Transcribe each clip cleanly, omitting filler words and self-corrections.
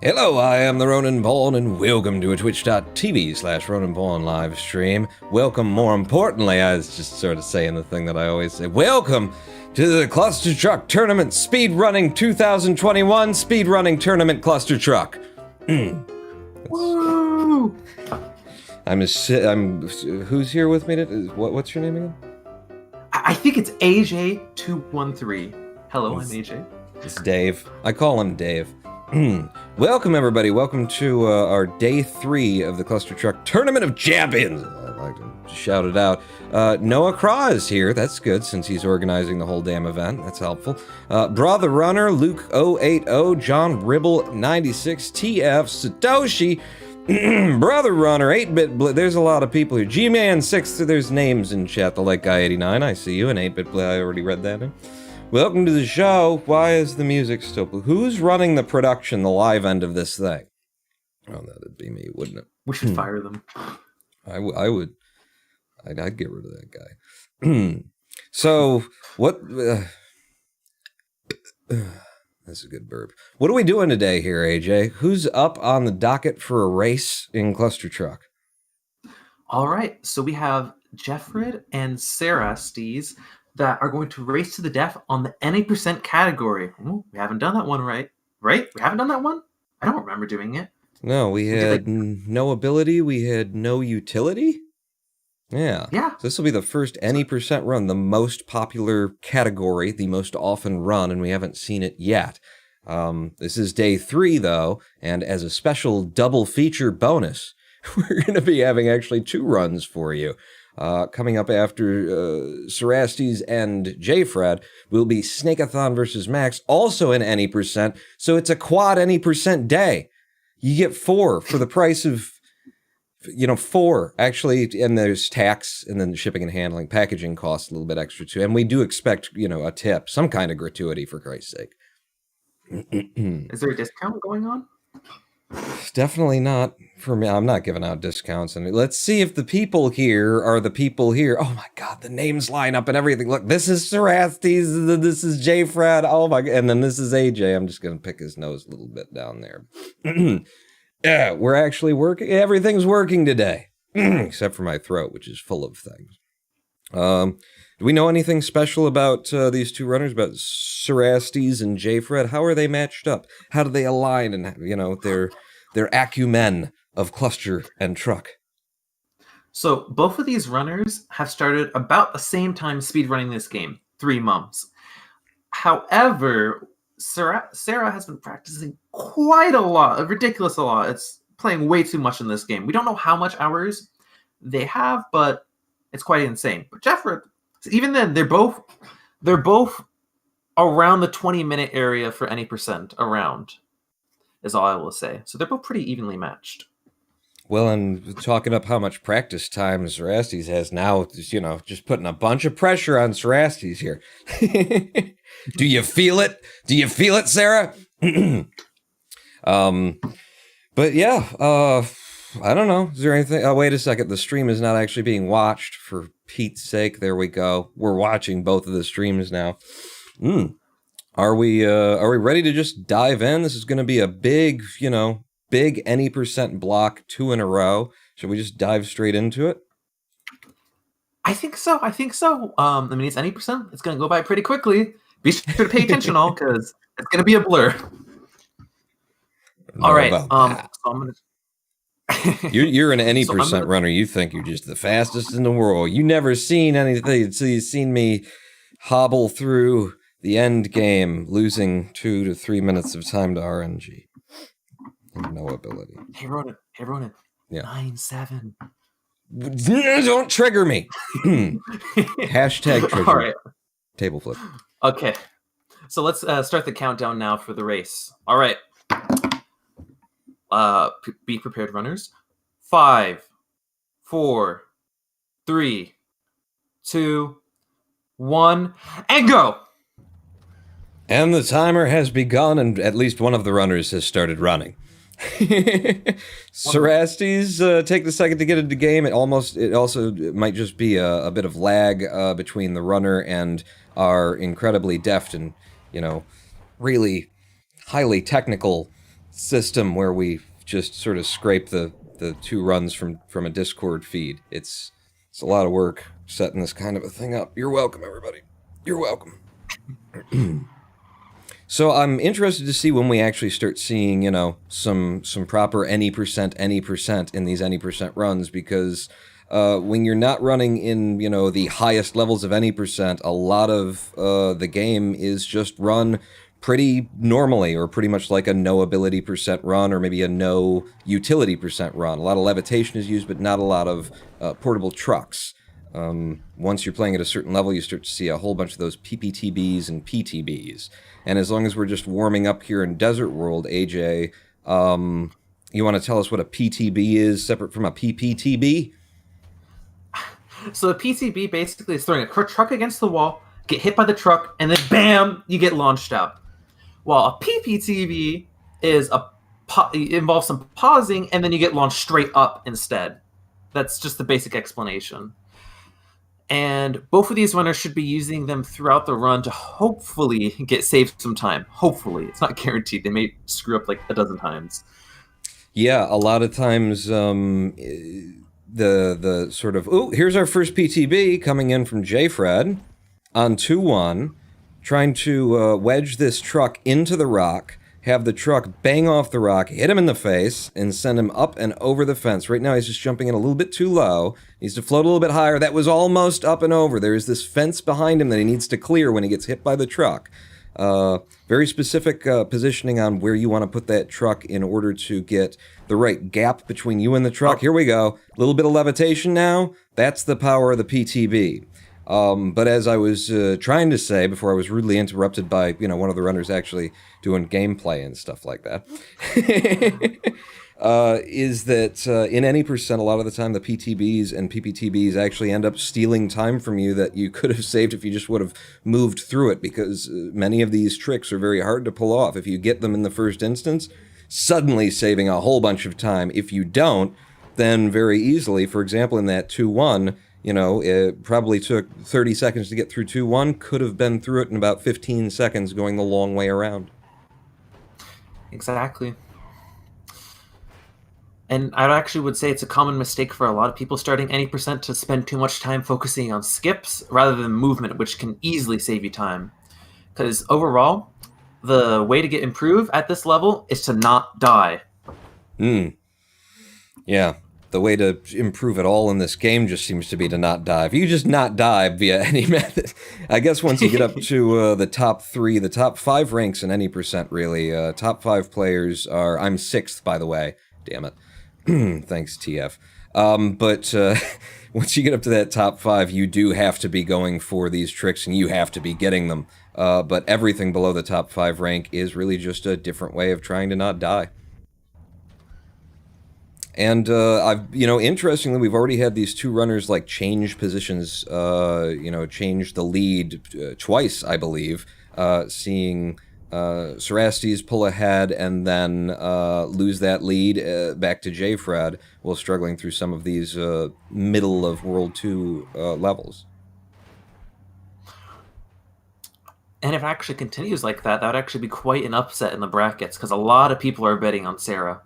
Hello, I am the Ronan Pawn, and welcome to a twitch.tv/Ronan Pawn live stream. Welcome, more importantly, I was just sort of saying the thing that I always say. Welcome to the Clustertruck Tournament Speedrunning 2021 Speedrunning Tournament Clustertruck. Woo! Who's here with me? What's your name again? I think it's AJ213. Hello, I'm AJ. It's Dave. I call him Dave. Welcome, everybody. Welcome to our day 3 of the Clustertruck Tournament of Champions. I'd like to shout it out. Noah Craw is here. That's good, since he's organizing the whole damn event. That's helpful. Bra the Runner, Luke 080, John Ribble 96, TF, Satoshi, Brother Runner, 8-Bit There's a lot of people here. G-Man 6, there's names in chat. The Light Guy 89, I see you. And 8-Bit I already read that in. Welcome to the show. Why is the music still blue? Who's running the production, the live end of this thing? Oh, that'd be me, wouldn't it? We should fire them. I would. I'd get rid of that guy. So, what... that's a good burp. What are we doing today here, AJ? Who's up on the docket for a race in Clustertruck? All right, so we have Jfred and Cerastes that are going to race to the death on the any percent category. Ooh, we haven't done that one, right? Right? We haven't done that one? I don't remember doing it. No, we had no ability, we had no utility? Yeah. So this will be the first any percent run, the most popular category, the most often run, and we haven't seen it yet. This is day 3, though, and as a special double feature bonus, we're going to be having actually 2 runs for you. Coming up after Cerastes and Jfred will be Snakeathon versus Max, also an any percent, so it's a quad any percent day. You get 4 for the price of, 4, actually, and there's tax, and then shipping and handling, packaging costs a little bit extra too, and we do expect, a tip, some kind of gratuity, for Christ's sake. Is there a discount going on? Definitely not for me. I'm not giving out discounts. And let's see if the people here are the people here. Oh my God, the names line up and everything. Look, this is Cerastes, this is Jfred. Oh my God, and then this is AJ. I'm just gonna pick his nose a little bit down there. Yeah, we're actually working. Everything's working today, except for my throat, which is full of things. Do we know anything special about these 2 runners, about Cerastes and Jfred? How are they matched up? How do they align? And their acumen of Cluster and Truck? So both of these runners have started about the same time speedrunning this game, 3 months. However, Sarah has been practicing quite a lot, a ridiculous a lot. It's playing way too much in this game. We don't know how much hours they have, but it's quite insane. But Jfred, even then, they're both around the 20-minute area for any percent around, is all I will say. So they're both pretty evenly matched. Well, and talking up how much practice time Cerastes has now, just putting a bunch of pressure on Cerastes here. Do you feel it? Do you feel it, Sarah? But yeah, I don't know. Is there anything? Oh, wait a second. The stream is not actually being watched, for Pete's sake. There we go. We're watching both of the streams now. Are we ready to just dive in? This is going to be a big any percent block, 2 in a row. Should we just dive straight into it? I think so. It's any percent. It's going to go by pretty quickly. Be sure to pay attention all, because it's going to be a blur. All right. So I'm going to... You're an any percent runner. You think you're just the fastest in the world. You never seen anything until you've seen me hobble through the end game, losing 2 to 3 minutes of time to RNG. No ability. Hey, Ronan. Yeah. 9-7. Don't trigger me. Hashtag trigger. All right. Table flip. Okay. So let's start the countdown now for the race. All right. Be prepared, runners. 5, 4, 3, 2, 1, and go. And the timer has begun, and at least one of the runners has started running. Cerastes, take the second to get into game. It also might just be a bit of lag between the runner and our incredibly deft and really highly technical system where we just sort of scrape the 2 runs from a Discord feed. It's a lot of work setting this kind of a thing up. You're welcome, everybody. You're welcome. So I'm interested to see when we actually start seeing, some proper any percent in these any percent runs, because when you're not running in, the highest levels of any percent, a lot of the game is just run pretty normally, or pretty much like a no ability percent run, or maybe a no utility percent run. A lot of levitation is used, but not a lot of portable trucks. Once you're playing at a certain level, you start to see a whole bunch of those PPTBs and PTBs. And as long as we're just warming up here in Desert World, AJ, you want to tell us what a PTB is separate from a PPTB? So the PTB basically is throwing a truck against the wall, get hit by the truck, and then bam, you get launched out. While a PPTB is involves some pausing, and then you get launched straight up instead. That's just the basic explanation. And both of these runners should be using them throughout the run to hopefully get saved some time. Hopefully. It's not guaranteed. They may screw up like a dozen times. Yeah, a lot of times the sort of, here's our first PTB coming in from Jfred on 2-1, trying to wedge this truck into the rock, have the truck bang off the rock, hit him in the face, and send him up and over the fence. Right now he's just jumping in a little bit too low. He needs to float a little bit higher. That was almost up and over. There is this fence behind him that he needs to clear when he gets hit by the truck. Very specific positioning on where you want to put that truck in order to get the right gap between you and the truck. Here we go. A little bit of levitation now. That's the power of the PTB. But as I was trying to say before I was rudely interrupted by, one of the runners actually doing gameplay and stuff like that, is that in any percent, a lot of the time the PTBs and PPTBs actually end up stealing time from you that you could have saved if you just would have moved through it, because many of these tricks are very hard to pull off. If you get them in the first instance, suddenly saving a whole bunch of time. If you don't, then very easily, for example, in that 2-1, it probably took 30 seconds to get through 2-1, could have been through it in about 15 seconds going the long way around. Exactly. And I actually would say it's a common mistake for a lot of people starting any percent to spend too much time focusing on skips rather than movement, which can easily save you time. Because overall, the way to get improved at this level is to not die. Yeah. The way to improve it all in this game just seems to be to not dive. You just not dive via any method. I guess once you get up to the top 3, the top 5 ranks in any percent, really. Top 5 players are... I'm 6th, by the way. Damn it. Thanks, TF. But once you get up to that top 5, you do have to be going for these tricks, and you have to be getting them. But everything below the top 5 rank is really just a different way of trying to not die. And interestingly, we've already had these 2 runners like change positions, change the lead twice, I believe. Seeing Cerastes pull ahead and then lose that lead back to Jfred while struggling through some of these middle of World 2 levels. And if it actually continues like that, that would actually be quite an upset in the brackets, because a lot of people are betting on Sarah.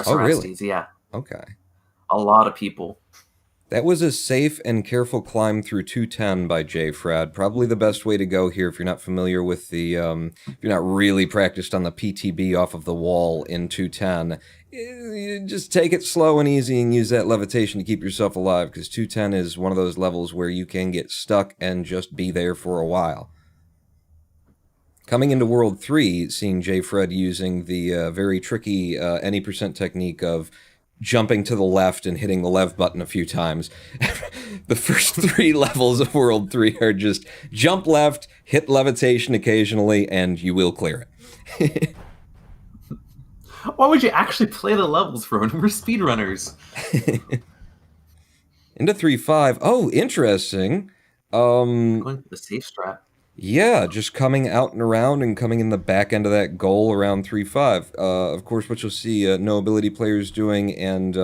Oh, really? Yeah. Okay. A lot of people. That was a safe and careful climb through 210 by Jfred. Probably the best way to go here if you're not familiar with the, if you're not really practiced on the PTB off of the wall in 210. Just take it slow and easy and use that levitation to keep yourself alive, because 210 is one of those levels where you can get stuck and just be there for a while. Coming into World 3, seeing Jfred using the very tricky any percent technique of jumping to the left and hitting the lev button a few times. The first 3 levels of World 3 are just jump left, hit levitation occasionally, and you will clear it. Why would you actually play the levels, Ronan? We're speedrunners. Into 3-5. Oh, interesting. Going for the safe strat. Yeah, just coming out and around and coming in the back end of that goal around 3-5. Of course, what you'll see no ability players doing, and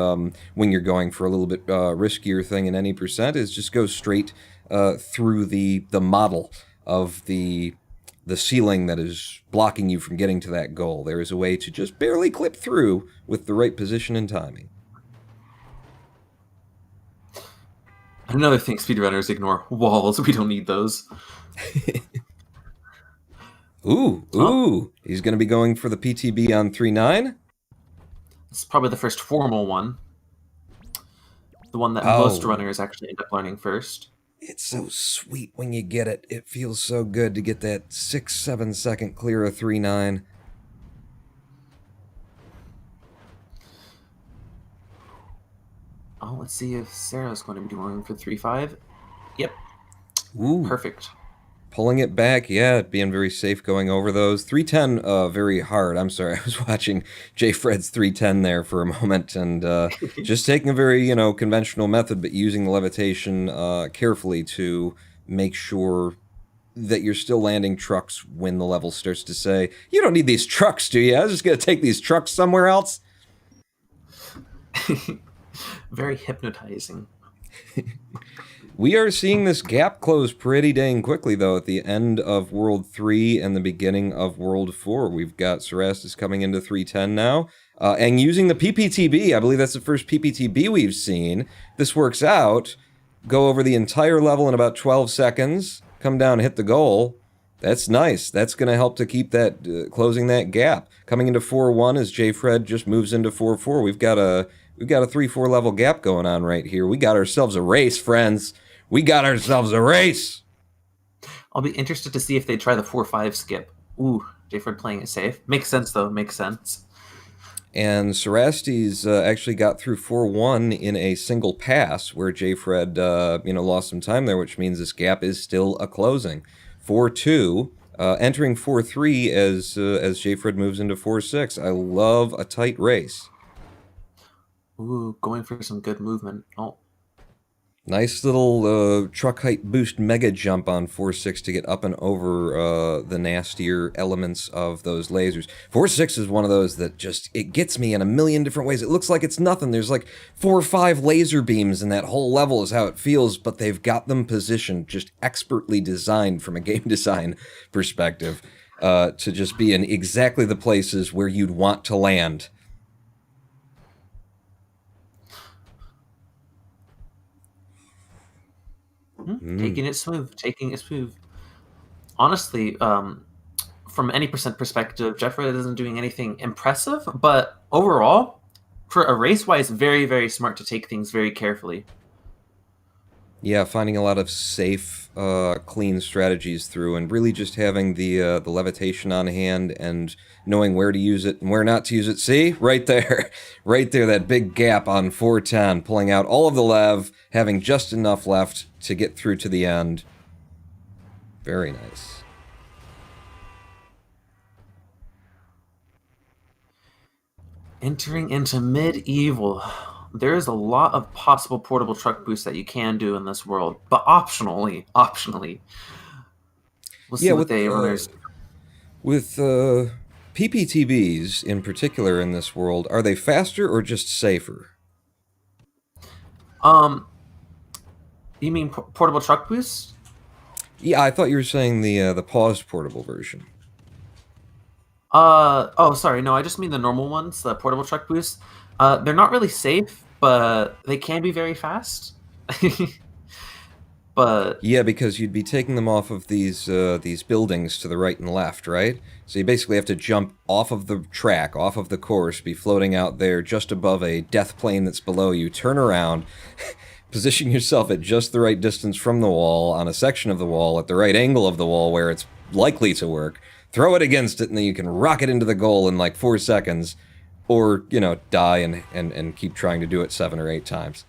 when you're going for a little bit riskier thing in any percent, is just go straight through the model of the ceiling that is blocking you from getting to that goal. There is a way to just barely clip through with the right position and timing. Another thing speedrunners ignore: walls. We don't need those. Ooh. He's going to be going for the PTB on 3-9? It's probably the first formal one. The one that most runners actually end up learning first. It's so sweet when you get it. It feels so good to get that 6-7 second clear of 3-9. Oh, let's see if Sarah's going to be going for 3-5. Yep. Ooh. Perfect. Pulling it back, yeah, being very safe going over those. 310, very hard. I'm sorry, I was watching Jfred's 310 there for a moment, and just taking a very, conventional method, but using the levitation carefully to make sure that you're still landing trucks when the level starts to say, you don't need these trucks, do you? I was just going to take these trucks somewhere else. Very hypnotizing. We are seeing this gap close pretty dang quickly, though, at the end of World 3 and the beginning of World 4. We've got Cerastes coming into 310 now, and using the PPTB. I believe that's the first PPTB we've seen. This works out. Go over the entire level in about 12 seconds, come down, hit the goal. That's nice. That's going to help to keep that, closing that gap. Coming into 4-1 as Jfred just moves into 4-4. We've got a 3-4 level gap going on right here. We got ourselves a race, friends. We got ourselves a race. I'll be interested to see if they try the 4-5 skip. Ooh, Jfred playing it safe. Makes sense, though. Makes sense. And Cerastes actually got through 4-1 in a single pass, where Jfred, lost some time there, which means this gap is still a closing. 4-2, entering 4-3 as Jfred moves into 4-6. I love a tight race. Ooh, going for some good movement. Oh. Nice little truck height boost mega jump on 4-6 to get up and over the nastier elements of those lasers. 4-6 is one of those that just, it gets me in a million different ways. It looks like it's nothing. There's like 4 or 5 laser beams in that whole level is how it feels, but they've got them positioned, just expertly designed from a game design perspective to just be in exactly the places where you'd want to land. Taking it smooth. Honestly, from any percent perspective, Jfred isn't doing anything impressive, but overall, for a race-wise, very, very smart to take things very carefully. Yeah, finding a lot of safe, clean strategies through, and really just having the levitation on hand and knowing where to use it and where not to use it. See, right there, right there, that big gap on 410, pulling out all of the lev, having just enough left to get through to the end. Very nice. Entering into medieval. There is a lot of possible portable truck boosts that you can do in this world, but optionally. We'll see what they runners. With PPTBs in particular in this world, are they faster or just safer? You mean portable truck boosts? Yeah, I thought you were saying the paused portable version. Oh, sorry. No, I just mean the normal ones, the portable truck boosts. They're not really safe, but they can be very fast. But yeah, because you'd be taking them off of these buildings to the right and left, right? So you basically have to jump off of the track, off of the course, be floating out there just above a death plane that's below you, turn around, position yourself at just the right distance from the wall, on a section of the wall, at the right angle of the wall where it's likely to work, throw it against it, and then you can rock it into the goal in like 4 seconds, or, you know, die and keep trying to do it 7 or 8 times.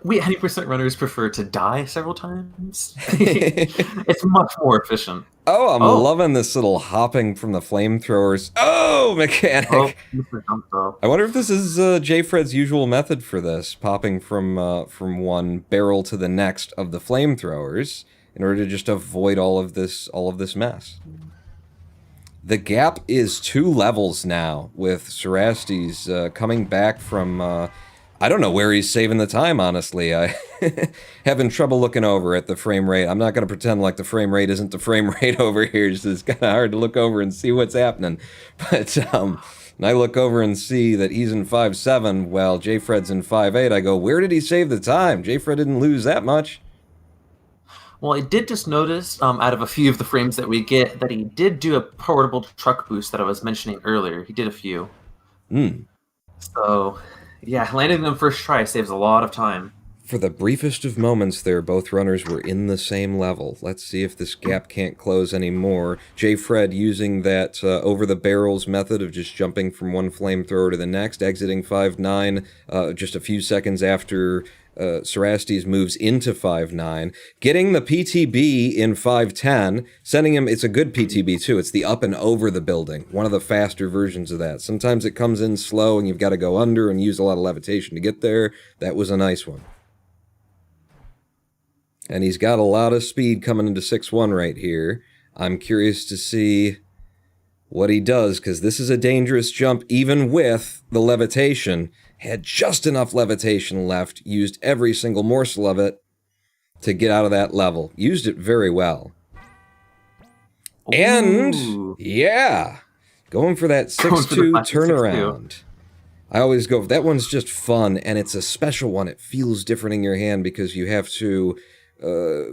We 80% runners prefer to die several times. It's much more efficient. Oh, I'm loving this little hopping from the flamethrowers. Oh, mechanic! Oh, I wonder if this is Jfred's usual method for this, popping from one barrel to the next of the flamethrowers in order to just avoid all of this mess. The gap is 2 levels now, with Cerastes coming back from. I don't know where he's saving the time, honestly. I having trouble looking over at the frame rate. I'm not going to pretend like the frame rate isn't the frame rate over here. It's just kind of hard to look over and see what's happening. But when I look over and see that he's in 5.7 while Jfred's in 5.8, I go, where did he save the time? Jfred didn't lose that much. Well, I did just notice, out of a few of the frames that we get, that he did do a portable truck boost that I was mentioning earlier. He did a few. So... yeah, landing them first try saves a lot of time. For the briefest of moments there, both runners were in the same level. Let's see if this gap can't close anymore. Jfred using that over-the-barrels method of just jumping from one flamethrower to the next, exiting 5.9 just a few seconds after Cerastes moves into 5.9, getting the PTB in 5.10, sending him, it's a good PTB too, it's the up and over the building, one of the faster versions of that. Sometimes it comes in slow and you've got to go under and use a lot of levitation to get there. That was a nice one. And he's got a lot of speed coming into 6.1 right here. I'm curious to see what he does, because this is a dangerous jump even with the levitation. Had just enough levitation left, used every single morsel of it to get out of that level. Used it very well. Ooh. And, yeah, going for that 6.2 turnaround. I always go, that one's just fun, and it's a special one. It feels different in your hand because you have to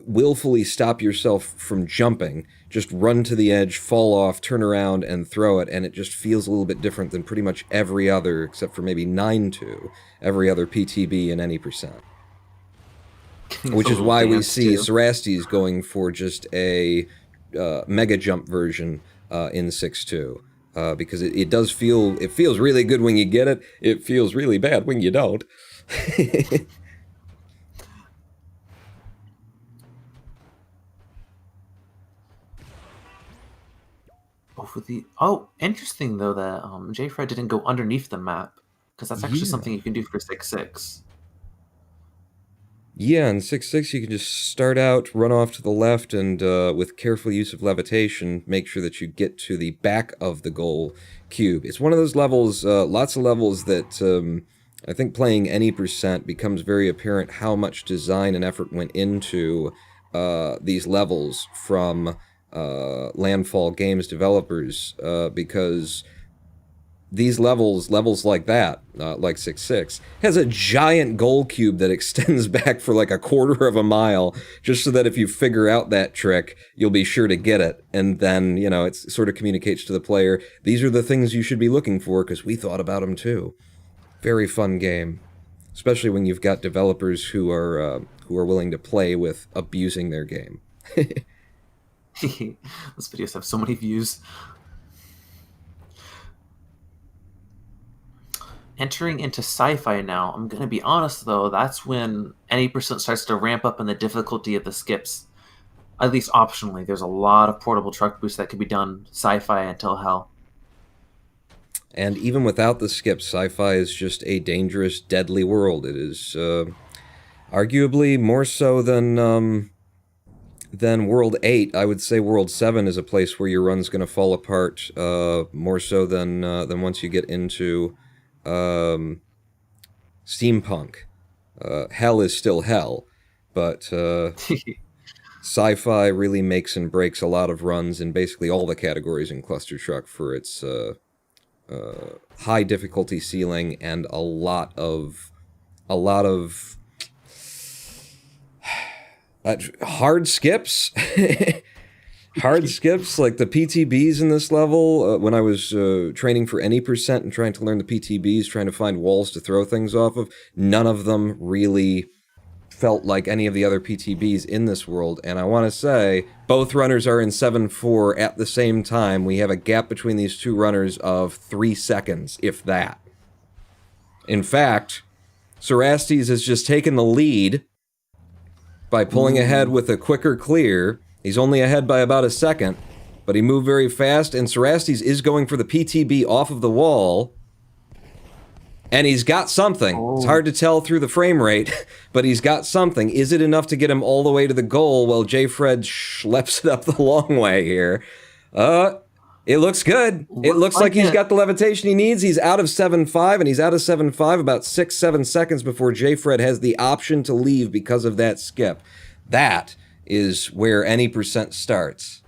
willfully stop yourself from jumping. Just run to the edge, fall off, turn around, and throw it, and it just feels a little bit different than pretty much every other, except for maybe 9.2, every other PTB in any percent. Which is why we see Cerastes going for just a mega jump version in 6.2. Because it does feel, it feels really good when you get it, it feels really bad when you don't. Interesting though that Jfred didn't go underneath the map, because that's actually something you can do for 6.6. Yeah, in 6.6 you can just start out, run off to the left, and with careful use of levitation, make sure that you get to the back of the goal cube. It's one of those levels, lots of levels that I think playing any percent becomes very apparent how much design and effort went into these levels from Landfall Games developers, because these levels like that, like 6-6, has a giant goal cube that extends back for like a quarter of a mile, just so that if you figure out that trick, you'll be sure to get it. And then, it sort of communicates to the player, these are the things you should be looking for, because we thought about them too. Very fun game, especially when you've got developers who are willing to play with abusing their game. Those videos have so many views. Entering into sci-fi now, I'm going to be honest though, that's when any percent starts to ramp up in the difficulty of the skips. At least optionally, there's a lot of portable truck boosts that could be done sci-fi until hell. And even without the skips, sci-fi is just a dangerous, deadly world. It is arguably more so than World 8. I would say World 7 is a place where your run's going to fall apart more so than once you get into steampunk. Hell is still hell, but sci-fi really makes and breaks a lot of runs in basically all the categories in Clustertruck for its high difficulty ceiling and a lot of hard skips. Hard skips, like the PTBs in this level, when I was training for any percent and trying to learn the PTBs, trying to find walls to throw things off of, none of them really felt like any of the other PTBs in this world. And I want to say, both runners are in 7-4 at the same time. We have a gap between these two runners of 3 seconds, if that. In fact, Cerastes has just taken the lead by pulling ahead with a quicker clear. He's only ahead by about a second, but he moved very fast, and Cerastes is going for the PTB off of the wall, and he's got something. It's hard to tell through the frame rate, but he's got something. Is it enough to get him all the way to the goal? Well, Jfred schleps it up the long way here. It looks good. It looks like he's got the levitation he needs. He's out of 7-5, and he's out of 7-5 about 6-7 seconds before Jfred has the option to leave because of that skip. That is where any percent starts.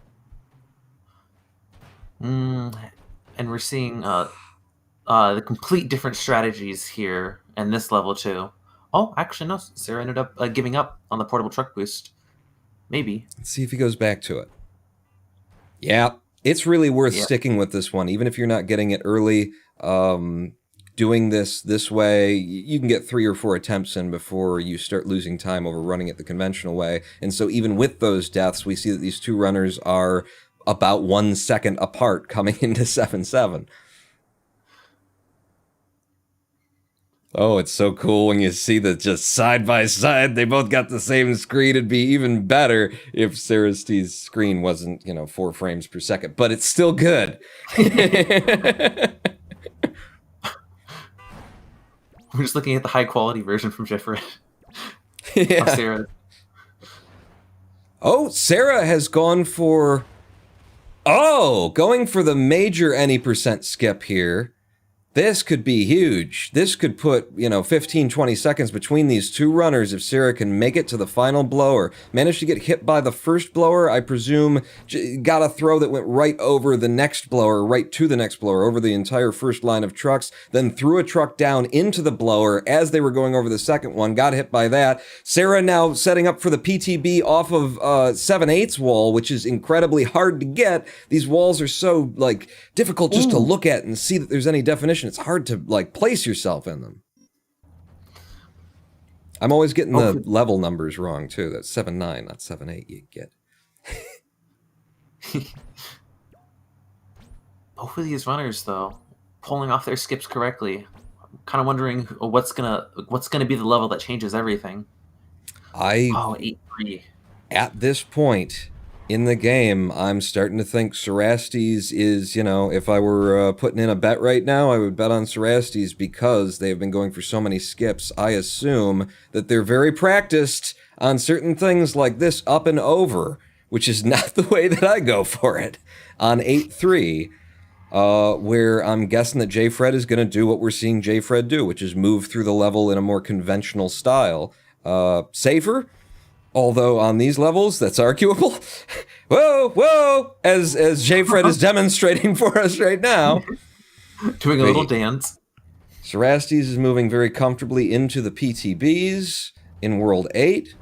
And we're seeing the complete different strategies here in this level too. Oh, actually no, Sarah ended up giving up on the portable truck boost. Maybe. Let's see if he goes back to it. Yeah, it's really worth sticking with this one, even if you're not getting it early. Doing this way, you can get 3 or 4 attempts in before you start losing time over running it the conventional way. And so even with those deaths, we see that these two runners are about 1 second apart coming into 7-7. Oh, it's so cool when you see that just side by side, they both got the same screen. It'd be even better if Cerastes' screen wasn't, 4 frames per second, but it's still good. We're just looking at the high quality version from Jfred. Yeah. Of Sarah. Oh, Sarah has gone for... going for the major any percent skip here. This could be huge. This could put, 15, 20 seconds between these two runners if Sarah can make it to the final blower. Managed to get hit by the first blower, I presume. Got a throw that went right over the next blower, right to the next blower, over the entire first line of trucks, then threw a truck down into the blower as they were going over the second one, got hit by that. Sarah now setting up for the PTB off of 7/8's wall, which is incredibly hard to get. These walls are so, difficult just to look at and see that there's any definition. It's hard to place yourself in them. I'm always getting the level numbers wrong too. That's 7-9, not 7-8 you get. Both of these runners though, pulling off their skips correctly. I'm kind of wondering what's gonna be the level that changes everything. 8-3. At this point in the game, I'm starting to think Cerastes is, if I were putting in a bet right now, I would bet on Cerastes because they have been going for so many skips. I assume that they're very practiced on certain things like this up and over, which is not the way that I go for it on 8-3, where I'm guessing that Jfred is going to do what we're seeing Jfred do, which is move through the level in a more conventional style. Safer? Although on these levels, that's arguable. Whoa, as Jfred is demonstrating for us right now. Doing a little dance. Cerastes is moving very comfortably into the PTBs in World 8.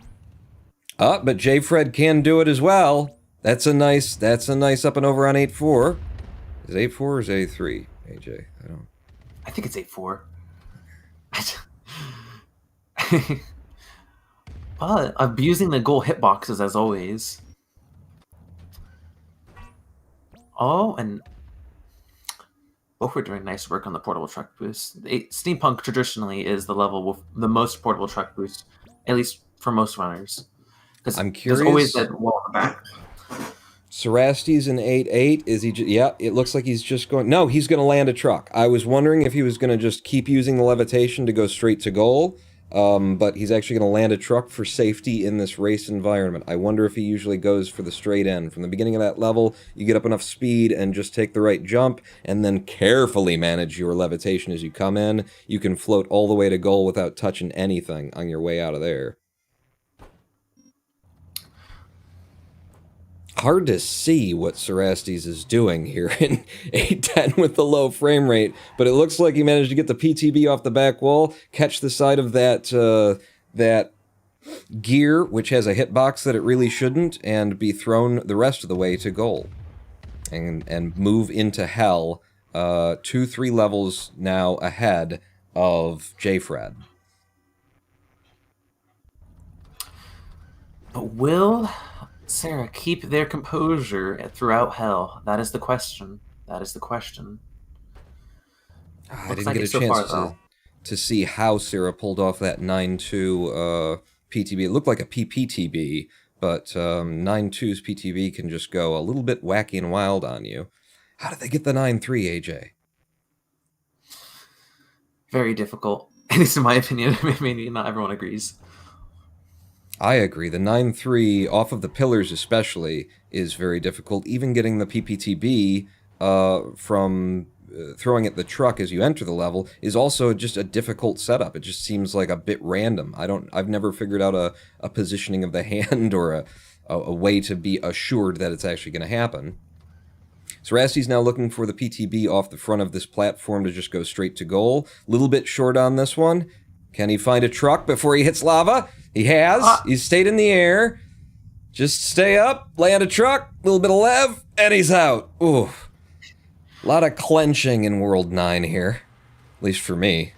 But Jfred can do it as well. That's a nice up and over on 8-4. Is it 8-4 or is it 8-3, AJ? I think it's 8-4. But abusing the goal hitboxes as always. Oh, and both were doing nice work on the portable truck boost. Steampunk traditionally is the level with the most portable truck boost, at least for most runners. I'm curious. There's always that wall in the back. Cerastes in 8-8, is he? Yeah, it looks like he's just going. No, he's going to land a truck. I was wondering if he was going to just keep using the levitation to go straight to goal, but he's actually going to land a truck for safety in this race environment. I wonder if he usually goes for the straight end. From the beginning of that level, you get up enough speed and just take the right jump, and then carefully manage your levitation as you come in. You can float all the way to goal without touching anything on your way out of there. Hard to see what Cerastes is doing here in 8-10 with the low frame rate, but it looks like he managed to get the PTB off the back wall, catch the side of that gear, which has a hitbox that it really shouldn't, and be thrown the rest of the way to goal. And move into hell 2-3 levels now ahead of Jfred. But will Sarah keep their composure throughout hell? That is the question. I didn't get a chance to see how Sarah pulled off that 9-2 PTB. It looked like a PPTB, but 9-2's PTB can just go a little bit wacky and wild on you. How did they get the 9-3, AJ? Very difficult. At least in my opinion. Maybe not everyone agrees. I agree. The 9-3 off of the pillars especially is very difficult. Even getting the PPTB from throwing at the truck as you enter the level is also just a difficult setup. It just seems like a bit random. I've never figured out a positioning of the hand or a way to be assured that it's actually going to happen. Cerastes now looking for the PTB off the front of this platform to just go straight to goal. A little bit short on this one. Can he find a truck before he hits lava? He has. He's stayed in the air. Just stay up, land a truck, a little bit of lev, and he's out. Ooh. A lot of clenching in World 9 here. At least for me.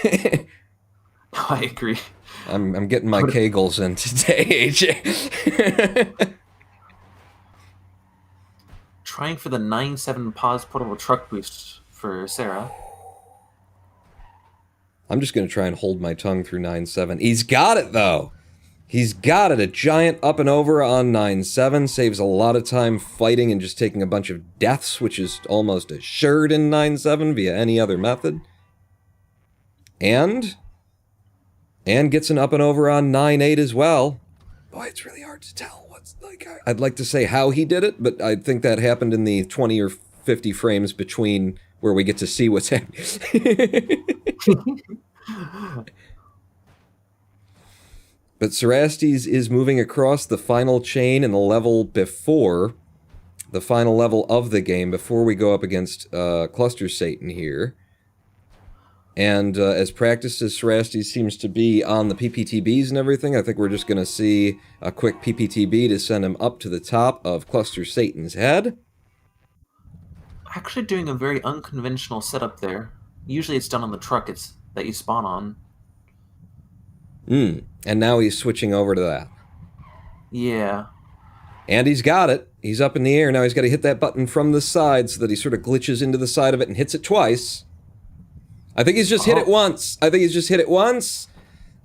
I agree. I'm getting my kegels in today, AJ. Trying for the 9-7 pause portable truck boost for Sarah. I'm just going to try and hold my tongue through 9-7. He's got it, though. He's got it. A giant up and over on 9-7. Saves a lot of time fighting and just taking a bunch of deaths, which is almost assured in 9-7 via any other method. And gets an up and over on 9-8 as well. Boy, it's really hard to tell what's like. I'd like to say how he did it, but I think that happened in the 20 or 50 frames between where we get to see what's happening. But Cerastes is moving across the final chain in the level before, the final level of the game, before we go up against Cluster Satan here. And as practiced as Cerastes seems to be on the PPTBs and everything, I think we're just going to see a quick PPTB to send him up to the top of Cluster Satan's head. Actually doing a very unconventional setup there. Usually it's done on the truck that you spawn on. And now he's switching over to that. Yeah. And he's got it. He's up in the air. Now he's got to hit that button from the side so that he sort of glitches into the side of it and hits it twice. I think he's just hit it once.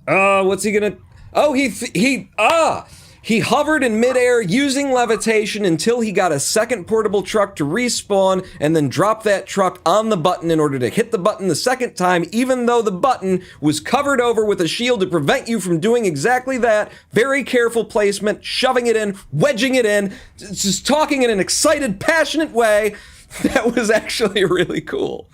What's he gonna... Oh, he hovered in midair using levitation until he got a second portable truck to respawn and then drop that truck on the button in order to hit the button the second time, even though the button was covered over with a shield to prevent you from doing exactly that. Very careful placement, shoving it in, wedging it in, just talking in an excited, passionate way. That was actually really cool.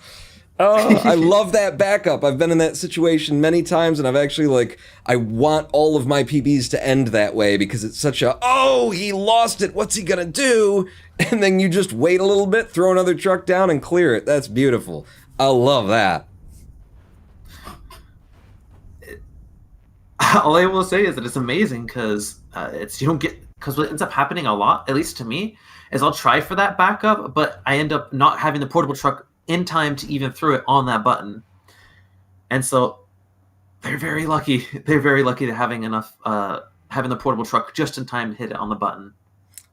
Oh, I love that backup. I've been in that situation many times, and I've actually, I want all of my PBs to end that way because it's such oh, he lost it. What's he going to do? And then you just wait a little bit, throw another truck down, and clear it. That's beautiful. I love that. All I will say is that it's amazing because because what ends up happening a lot, at least to me, is I'll try for that backup, but I end up not having the portable truck in time to even throw it on that button, and so they're very lucky. They're very lucky to having enough, having the portable truck just in time to hit it on the button.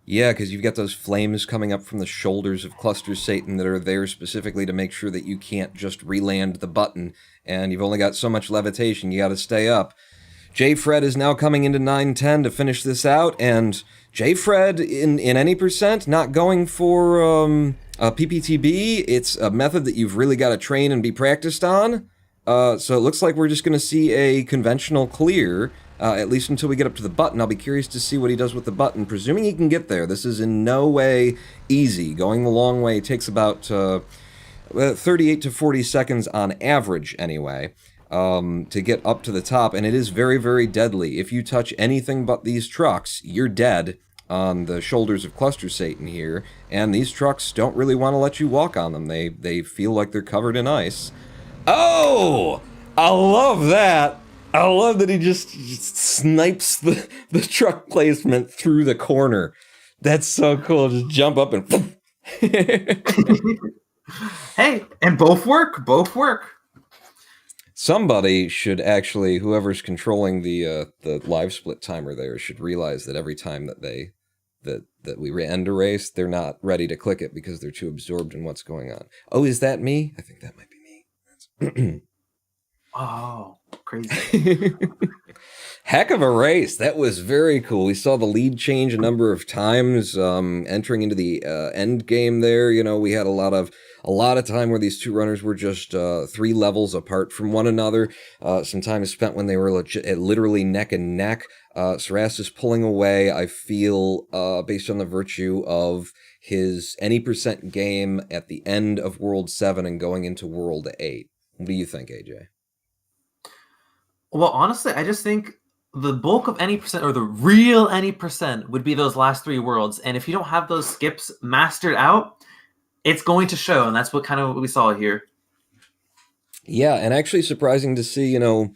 Yeah, because you've got those flames coming up from the shoulders of Cluster Satan that are there specifically to make sure that you can't just re-land the button, and you've only got so much levitation, you gotta stay up. Jfred is now coming into 910 to finish this out, and Jfred in any percent not going for a PPTB. It's a method that you've really got to train and be practiced on. So it looks like we're just going to see a conventional clear, at least until we get up to the button. I'll be curious to see what he does with the button, presuming he can get there. This is in no way easy. Going the long way takes about 38 to 40 seconds on average, anyway. To get up to the top, and it is very, very deadly. If you touch anything but these trucks, you're dead on the shoulders of Cluster Satan here, and these trucks don't really want to let you walk on them. They feel like they're covered in ice. Oh! I love that! I love that he just snipes the truck placement through the corner. That's so cool. Just jump up and... Hey, and both work. Both work. Somebody should actually, whoever's controlling the live split timer there, should realize that every time that we end a race, they're not ready to click it because they're too absorbed in what's going on. Oh, is that me? I think that might be me. Oh, crazy. Heck of a race. That was very cool. We saw the lead change a number of times, entering into the end game there. You know, we had a lot of time where these two runners were just 3 levels apart from one another. Some time is spent when they were literally neck and neck. Cerastes pulling away, I feel, based on the virtue of his any percent game at the end of World 7 and going into World 8. What do you think, AJ? Well, honestly, I just think the bulk of any percent, or the real any percent, would be those last 3 worlds. And if you don't have those skips mastered out, it's going to show. And that's what kind of what we saw here. Yeah, and actually surprising to see, you know,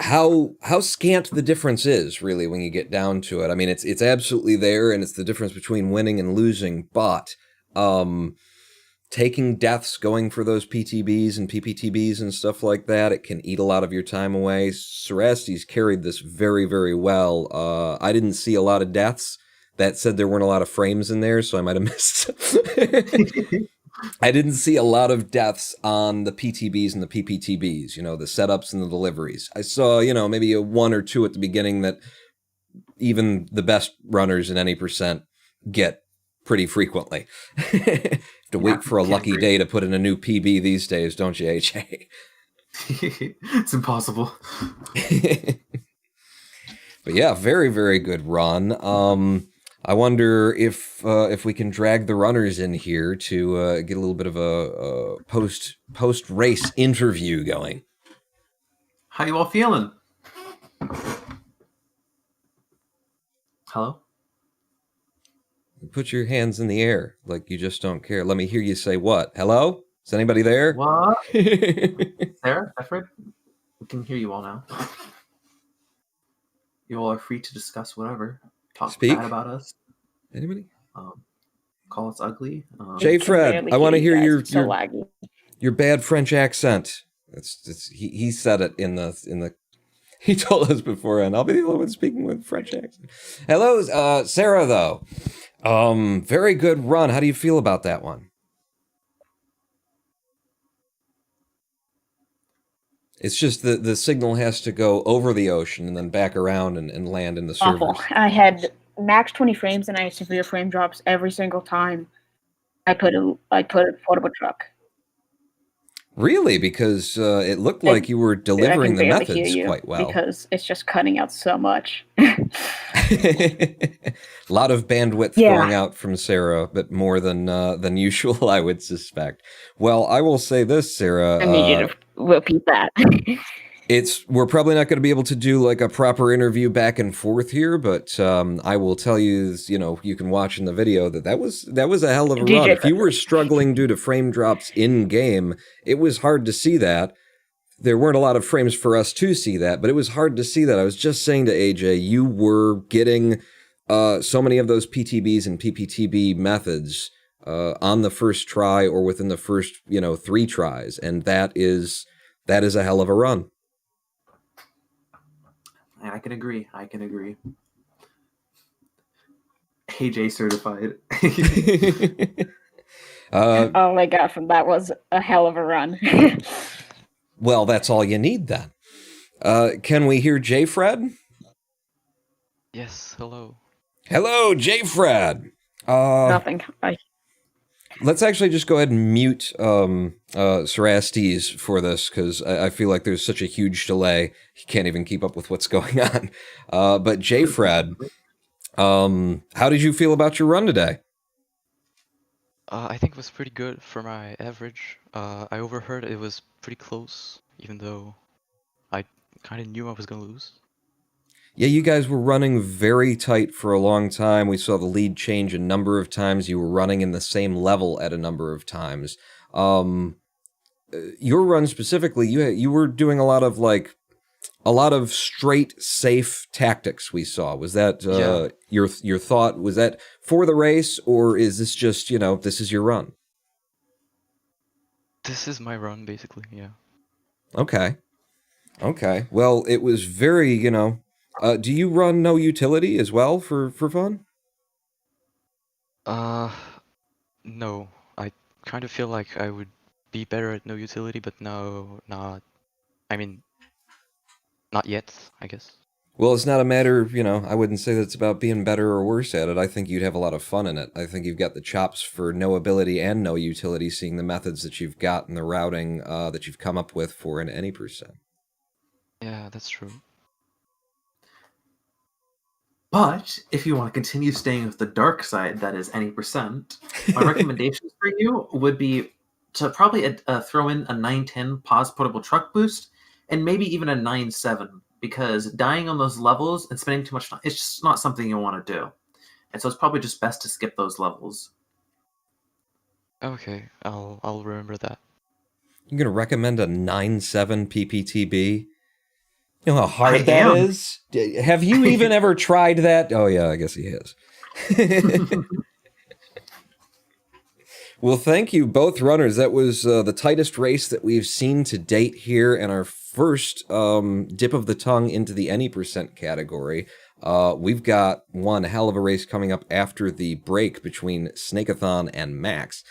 how scant the difference is, really, when you get down to it. I mean, it's absolutely there, and it's the difference between winning and losing, but taking deaths, going for those PTBs and PPTBs and stuff like that, it can eat a lot of your time away. Cerastes carried this very, very well. I didn't see a lot of deaths. That said, there weren't a lot of frames in there, so I might have missed. I didn't see a lot of deaths on the PTBs and the PPTBs, you know, the setups and the deliveries. I saw, you know, maybe a 1 or 2 at the beginning that even the best runners in any percent get pretty frequently. To wait for a lucky day to put in a new PB these days, don't you, AJ? It's impossible. But yeah, very, very good run. I wonder if we can drag the runners in here to get a little bit of a post race interview going. How you all feeling? Hello? Put your hands in the air like you just don't care. Let me hear you say what? Hello? Is anybody there? What? Sarah? Jfred? We can hear you all now. You all are free to discuss whatever. Talk bad about us. Anybody? Call us ugly. Jfred, I want to hear your bad French accent. He said it in the. He told us before, and I'll be the only one speaking with French accent. Hello, Sarah, though. Very good run. How do you feel about that one? It's just the signal has to go over the ocean and then back around and land in the servers. Awful. I had max 20 frames and I had severe frame drops every single time I put a portable truck. Really? Because it looked like you were delivering the methods quite well. Because it's just cutting out so much. A lot of bandwidth going out from Sarah, but more than usual, I would suspect. Well, I will say this, Sarah. I need you to repeat that. We're probably not going to be able to do like a proper interview back and forth here, but I will tell you, you can watch in the video that was a hell of a run. If you were struggling due to frame drops in game, it was hard to see that. There weren't a lot of frames for us to see that, but it was hard to see that. I was just saying to AJ, you were getting so many of those PTBs and PPTB methods on the first try or within the first 3 tries, and that is a hell of a run. I can agree. AJ certified. Oh my god, that was a hell of a run. Well, that's all you need then. Can we hear Jfred? Yes, hello. Hello, Jfred. Nothing. Let's actually just go ahead and mute Cerastes for this, because I feel like there's such a huge delay. He can't even keep up with what's going on. But Jfred, how did you feel about your run today? I think it was pretty good for my average. I overheard it was pretty close, even though I kind of knew I was going to lose. Yeah, you guys were running very tight for a long time. We saw the lead change a number of times. You were running in the same level at a number of times. Your run specifically, you were doing a lot of straight, safe tactics we saw. Was that your thought? Was that for the race, or is this just, this is your run? This is my run, basically, yeah. Okay. Well, it was very, do you run no utility as well for fun? No. I kind of feel like I would be better at no utility, but no, not. I mean, not yet, I guess. Well, it's not a matter of, I wouldn't say that it's about being better or worse at it. I think you'd have a lot of fun in it. I think you've got the chops for no ability and no utility, seeing the methods that you've got and the routing that you've come up with for an any percent. Yeah, that's true. But if you want to continue staying with the dark side, that is any percent, my recommendations for you would be to probably throw in a 910 pause portable truck boost, and maybe even a 9.7, because dying on those levels and spending too much time, it's just not something you want to do. And so it's probably just best to skip those levels. Okay, I'll remember that. You're going to recommend a 9.7 PPTB? You know how hard that is? Have you even ever tried that? Oh, yeah, I guess he has. Well, thank you, both runners. That was the tightest race that we've seen to date here, and our first dip of the tongue into the any percent category. We've got one hell of a race coming up after the break between Snakeathon and Max.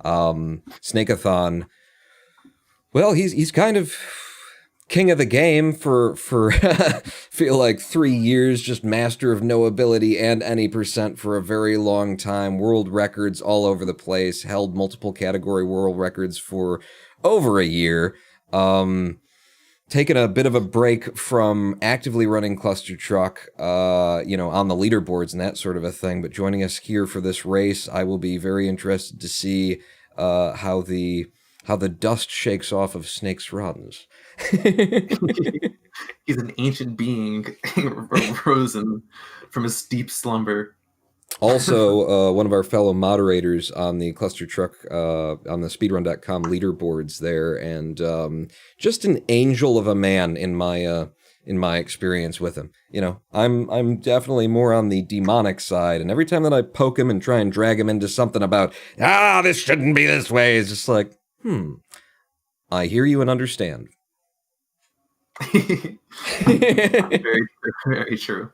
Snakeathon, well, he's kind of king of the game for feel like 3 years, just master of no ability and any percent for a very long time. World records all over the place, held multiple category world records for over a year. Taking a bit of a break from actively running Clustertruck, on the leaderboards and that sort of a thing, but joining us here for this race. I will be very interested to see how the dust shakes off of Snake's runs. He's an ancient being risen from his deep slumber. Also, one of our fellow moderators on the Clustertruck, on the speedrun.com leaderboards there, and just an angel of a man in my experience with him. I'm definitely more on the demonic side, and every time that I poke him and try and drag him into something about, this shouldn't be this way, it's just like, I hear you and understand. Very, very true.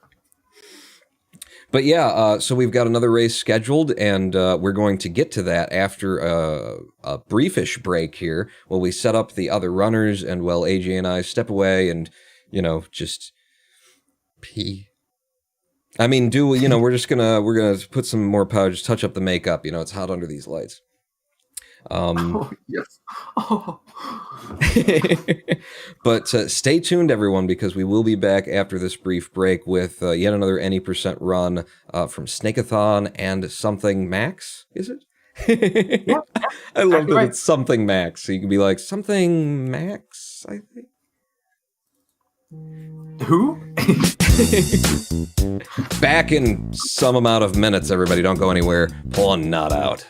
But yeah, so we've got another race scheduled, and we're going to get to that after a briefish break here, while we set up the other runners, and while AJ and I step away and, just pee. I mean, we're gonna put some more powder, just touch up the makeup. It's hot under these lights. Oh, yes. Oh. But stay tuned, everyone, because we will be back after this brief break with yet another any percent run from Snakeathon and something Max, is it? Yeah, I love that right. it's something Max. So you can be like, something Max, I think. Who? Back in some amount of minutes, everybody. Don't go anywhere. Pull a knot out.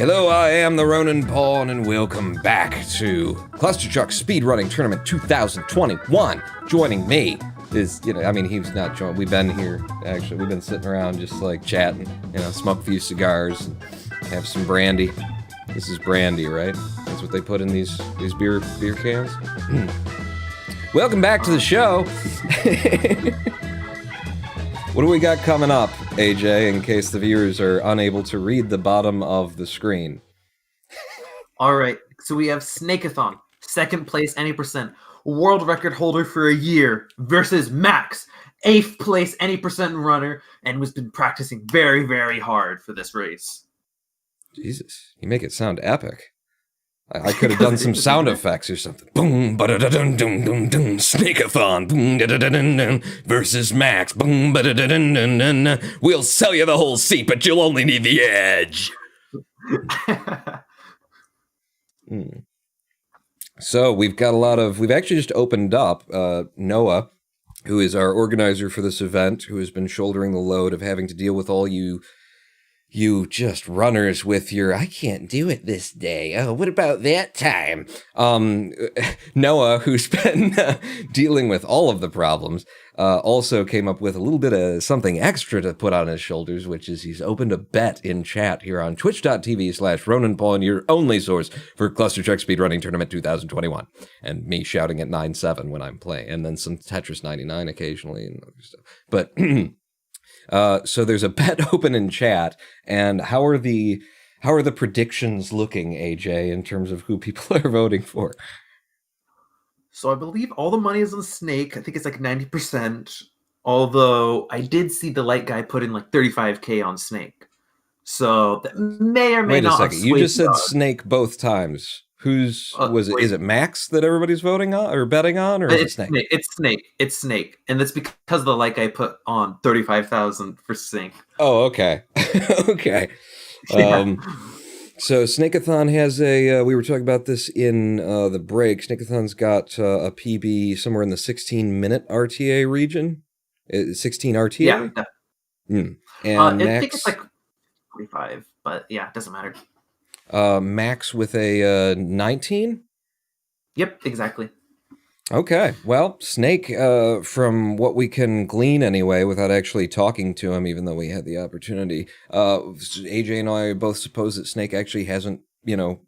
Hello, I am the Ronin Pawn, and welcome back to Clustertruck Speedrunning Tournament 2021. Joining me is, he's not joining. We've been here, actually. We've been sitting around just, chatting, smoke a few cigars, and have some brandy. This is brandy, right? That's what they put in these beer cans? Welcome back to the show. What do we got coming up, AJ, in case the viewers are unable to read the bottom of the screen? All right, so we have Snakeathon, second place, any percent, world record holder for a year, versus Max, 8th place, any percent runner, and has been practicing very, very hard for this race. Jesus, you make it sound epic. I could have done some sound effects or something. Boom, ba-da-da-dun-dun-dun-dun, Snakeathon, boom, da-da-da-dun-dun, versus Max, boom, ba-da-da-dun-dun-dun. We'll sell you the whole seat, but you'll only need the edge. So we've actually just opened up Noah, who is our organizer for this event, who has been shouldering the load of having to deal with all you just runners with your, I can't do it this day. Oh, what about that time? Noah, who's been dealing with all of the problems, also came up with a little bit of something extra to put on his shoulders, which is he's opened a bet in chat here on twitch.tv/RoninPawn, your only source for Clustertruck Speedrunning Tournament 2021. And me shouting at 9-7 when I'm playing, and then some Tetris 99 occasionally and other stuff. But so there's a bet open in chat, and how are the predictions looking, AJ, in terms of who people are voting for? So I believe all the money is on Snake. I think it's 90%. Although I did see the light guy put in 35K on Snake. So that may or may not. Wait a second. You just said Snake both times. Who's was it? Is it Max that everybody's voting on or betting on, or is it Snake? It's Snake, and that's because the light guy put on 35,000 for Snake. Oh, okay, okay. Yeah. So Snakeathon has a. We were talking about this in the break. Snakeathon's got a PB somewhere in the 16-minute RTA region. 16 RTA. Yeah. And I Max, think it's 45, but yeah, it doesn't matter. Max with a 19? Yep, exactly. Okay, well, Snake, from what we can glean anyway, without actually talking to him, even though we had the opportunity, AJ and I both suppose that Snake actually hasn't,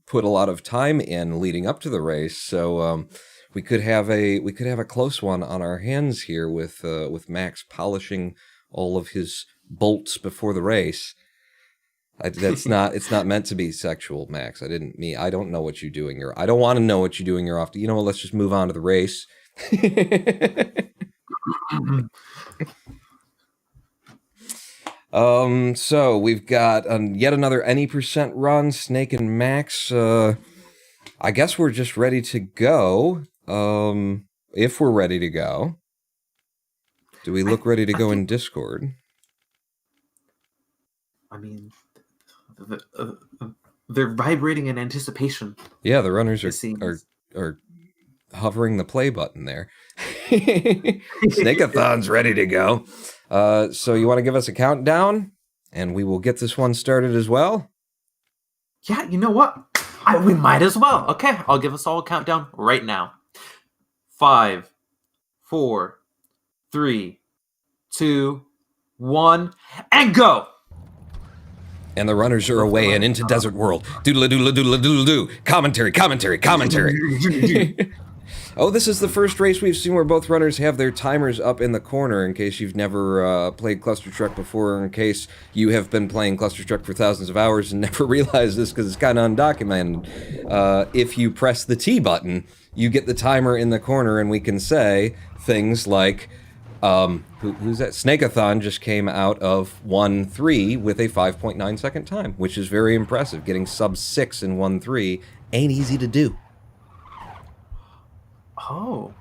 put a lot of time in leading up to the race, so we could have a close one on our hands here with Max polishing all of his bolts before the race. It's not meant to be sexual, Max. I don't know what you're doing. I don't want to know what you're doing. You're off to, let's just move on to the race. So we've got yet another any percent run, Snake and Max. I guess we're just ready to go. If we're ready to go. Do we look ready to go in Discord? I mean, they're vibrating in anticipation. Yeah, the runners are hovering the play button there. Snakeathon's ready to go. So you want to give us a countdown, and we will get this one started as well? Yeah, you know what? We might as well. Okay, I'll give us all a countdown right now. 5, 4, 3, 2, 1, and go! And the runners are away and into Desert World. Doodle-a-doodle-a-doodle-a-doodle-doo. Commentary. Oh, this is the first race we've seen where both runners have their timers up in the corner, in case you've never played Clustertruck before, or in case you have been playing Clustertruck for thousands of hours and never realized this because it's kind of undocumented. If you press the T button, you get the timer in the corner, and we can say things like... who's that? Snakeathon just came out of 1-3 with a 5.9 second time, which is very impressive. Getting sub 6 in 1-3 ain't easy to do. Oh,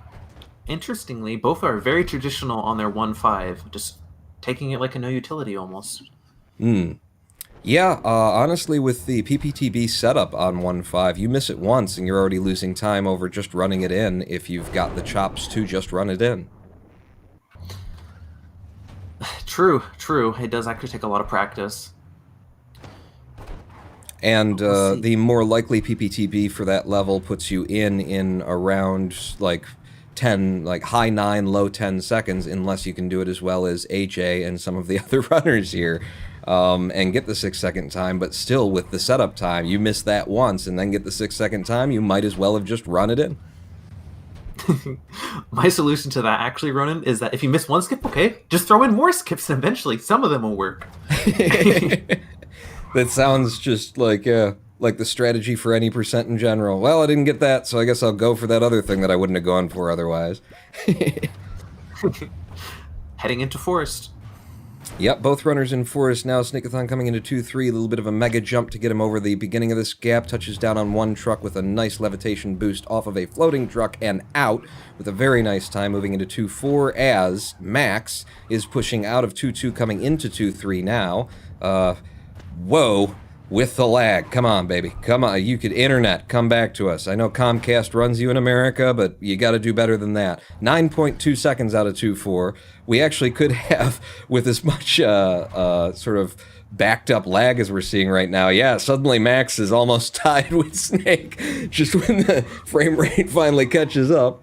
interestingly, both are very traditional on their 1-5, just taking it like a no utility almost. Yeah, honestly, with the PPTB setup on 1.5, you miss it once and you're already losing time over just running it in if you've got the chops to just run it in. True. It does actually take a lot of practice. And the more likely PPTB for that level puts you in around like 10, like high 9, low 10 seconds, unless you can do it as well as AJ and some of the other runners here, and get the 6-second time. But still, with the setup time, you miss that once and then get the 6-second time, you might as well have just run it in. My solution to that, actually, Ronan, is that if you miss one skip, okay, just throw in more skips, and eventually some of them will work. That sounds just like the strategy for any percent in general. Well, I didn't get that, so I guess I'll go for that other thing that I wouldn't have gone for otherwise. Heading into Forest. Yep, both runners in Forest now. Snakeathon coming into 2-3, a little bit of a mega jump to get him over the beginning of this gap. Touches down on one truck with a nice levitation boost off of a floating truck and out with a very nice time, moving into 2-4 as Max is pushing out of 2-2, coming into 2-3 now. Whoa, with the lag. Come on, baby. Come on. You could internet. Come back to us. I know Comcast runs you in America, but you got to do better than that. 9.2 seconds out of 2-4. We actually could have, with as much sort of backed up lag as we're seeing right now, yeah, suddenly Max is almost tied with Snake just when the frame rate finally catches up.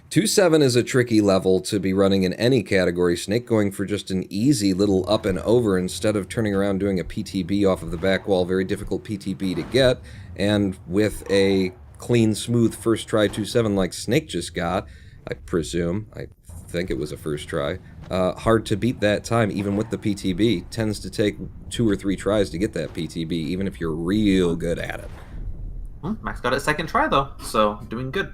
2-7 is a tricky level to be running in any category. Snake going for just an easy little up and over instead of turning around doing a PTB off of the back wall. Very difficult PTB to get. And with a clean, smooth first try 2-7 like Snake just got, I presume, I think it was a first try, hard to beat that time even with the PTB. Tends to take 2 or 3 tries to get that PTB, even if you're real good at it. Max got it second try, though, so doing good.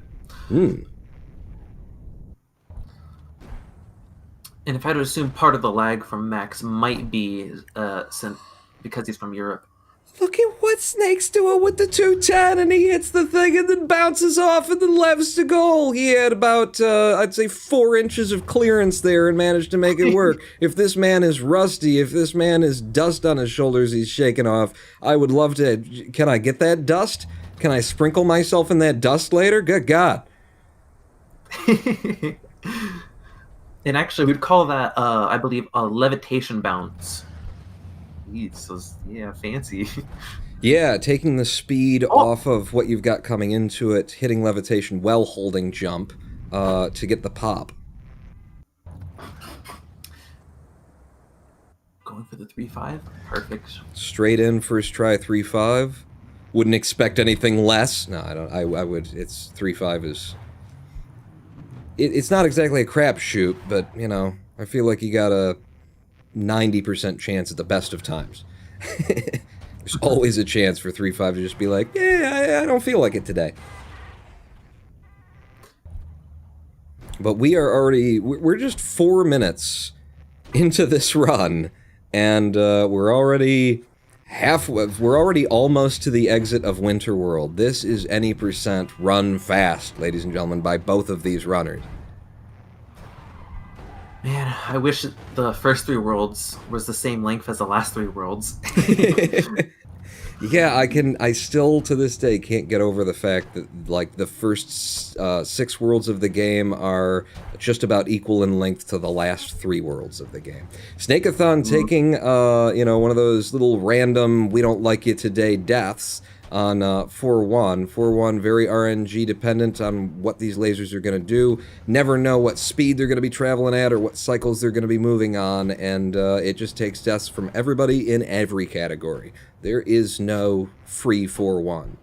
And if I had to assume part of the lag from Max might be because he's from Europe. Look at what Snake's doing with the 210, and he hits the thing and then bounces off and then levs to goal. He had about, I'd say, 4 inches of clearance there and managed to make it work. If this man is rusty, if this man has dust on his shoulders he's shaking off, I would love to... Can I get that dust? Can I sprinkle myself in that dust later? Good God. And actually, we'd call that, I believe, a levitation bounce. So, yeah, fancy. Yeah, taking the speed off of what you've got coming into it, hitting levitation while holding jump to get the pop. Going for the 3-5. Perfect. Straight in, first try, 3-5. Wouldn't expect anything less. No, I don't. I would. It's 3-5 is... It's not exactly a crapshoot, but, you know, I feel like you got a 90% chance at the best of times. There's always a chance for 3-5 to just be like, yeah, I don't feel like it today. But we are already... We're just 4 minutes into this run, and we're already... We're already almost to the exit of Winter World. This is any percent run fast, ladies and gentlemen, by both of these runners. Man, I wish the first 3 worlds was the same length as the last 3 worlds. Yeah, I still to this day can't get over the fact that like the first 6 worlds of the game are just about equal in length to the last 3 worlds of the game. Snakeathon taking one of those little random we don't like you today deaths on 4-1. 4-1 very RNG dependent on what these lasers are going to do. Never know what speed they're going to be traveling at or what cycles they're going to be moving on, and it just takes deaths from everybody in every category. There is no free 4-1.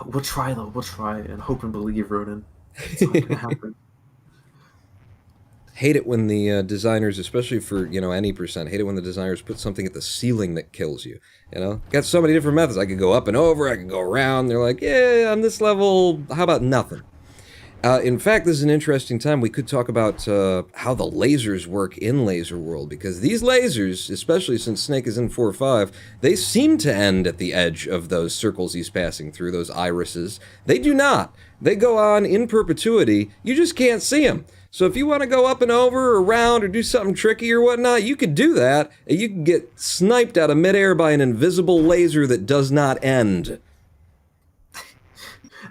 We'll try, though. We'll try and hope and believe, Ronan. It's not going to happen. Hate it when the designers, especially for, any percent, hate it when the designers put something at the ceiling that kills you, Got so many different methods. I could go up and over, I could go around. They're like, yeah, on this level, how about nothing? In fact, this is an interesting time. We could talk about how the lasers work in Laser World, because these lasers, especially since Snake is in 4-5, they seem to end at the edge of those circles he's passing through, those irises. They do not. They go on in perpetuity. You just can't see them. So if you want to go up and over or around or do something tricky or whatnot, you could do that, and you can get sniped out of midair by an invisible laser that does not end.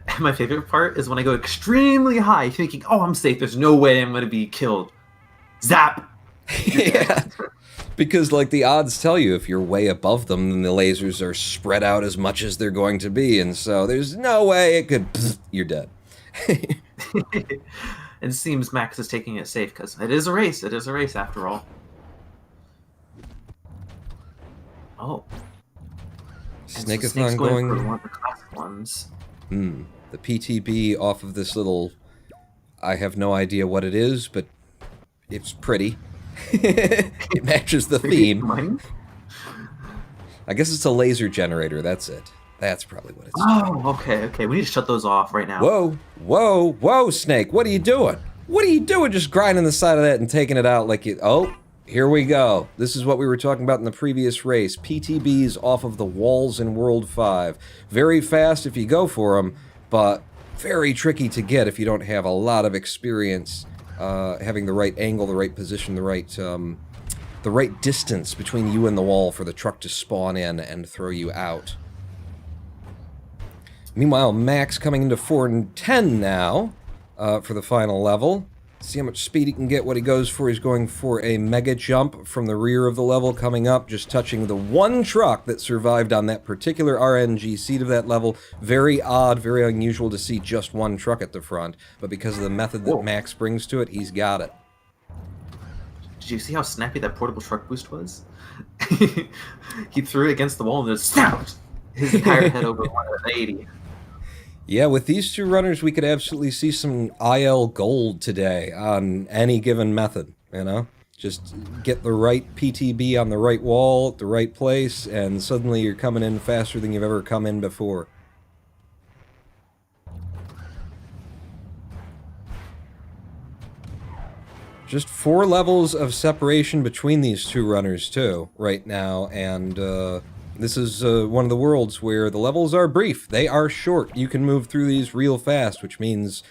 And my favorite part is when I go extremely high, thinking, oh, I'm safe, there's no way I'm going to be killed. Zap! Yeah. Because, like, the odds tell you if you're way above them, then the lasers are spread out as much as they're going to be, and so there's no way it could... You're dead. It seems Max is taking it safe, because it is a race. It is a race, after all. Oh. Snakeathon going... for one of the classic ones. The PTB off of this little... I have no idea what it is, but it's pretty. It matches the theme. I guess it's a laser generator, that's it. That's probably what it's Oh, okay. We need to shut those off right now. Whoa, Snake, what are you doing? What are you doing just grinding the side of that and taking it out like you... Oh, here we go. This is what we were talking about in the previous race. PTBs off of the walls in World 5. Very fast if you go for them, but very tricky to get if you don't have a lot of experience having the right angle, the right position, the right distance between you and the wall for the truck to spawn in and throw you out. Meanwhile, Max coming into 4 and 10 now for the final level. See how much speed he can get. What he goes for, he's going for a mega jump from the rear of the level coming up, just touching the one truck that survived on that particular RNG seat of that level. Very odd, very unusual to see just one truck at the front, but because of the method that Max brings to it, he's got it. Did you see how snappy that portable truck boost was? He threw it against the wall and just snapped his entire head over 180. Yeah, with these two runners, we could absolutely see some IL gold today on any given method, you know? Just get the right PTB on the right wall at the right place, and suddenly you're coming in faster than you've ever come in before. Just 4 levels of separation between these two runners, too, right now, and, this is one of the worlds where the levels are brief. They are short. You can move through these real fast, which means,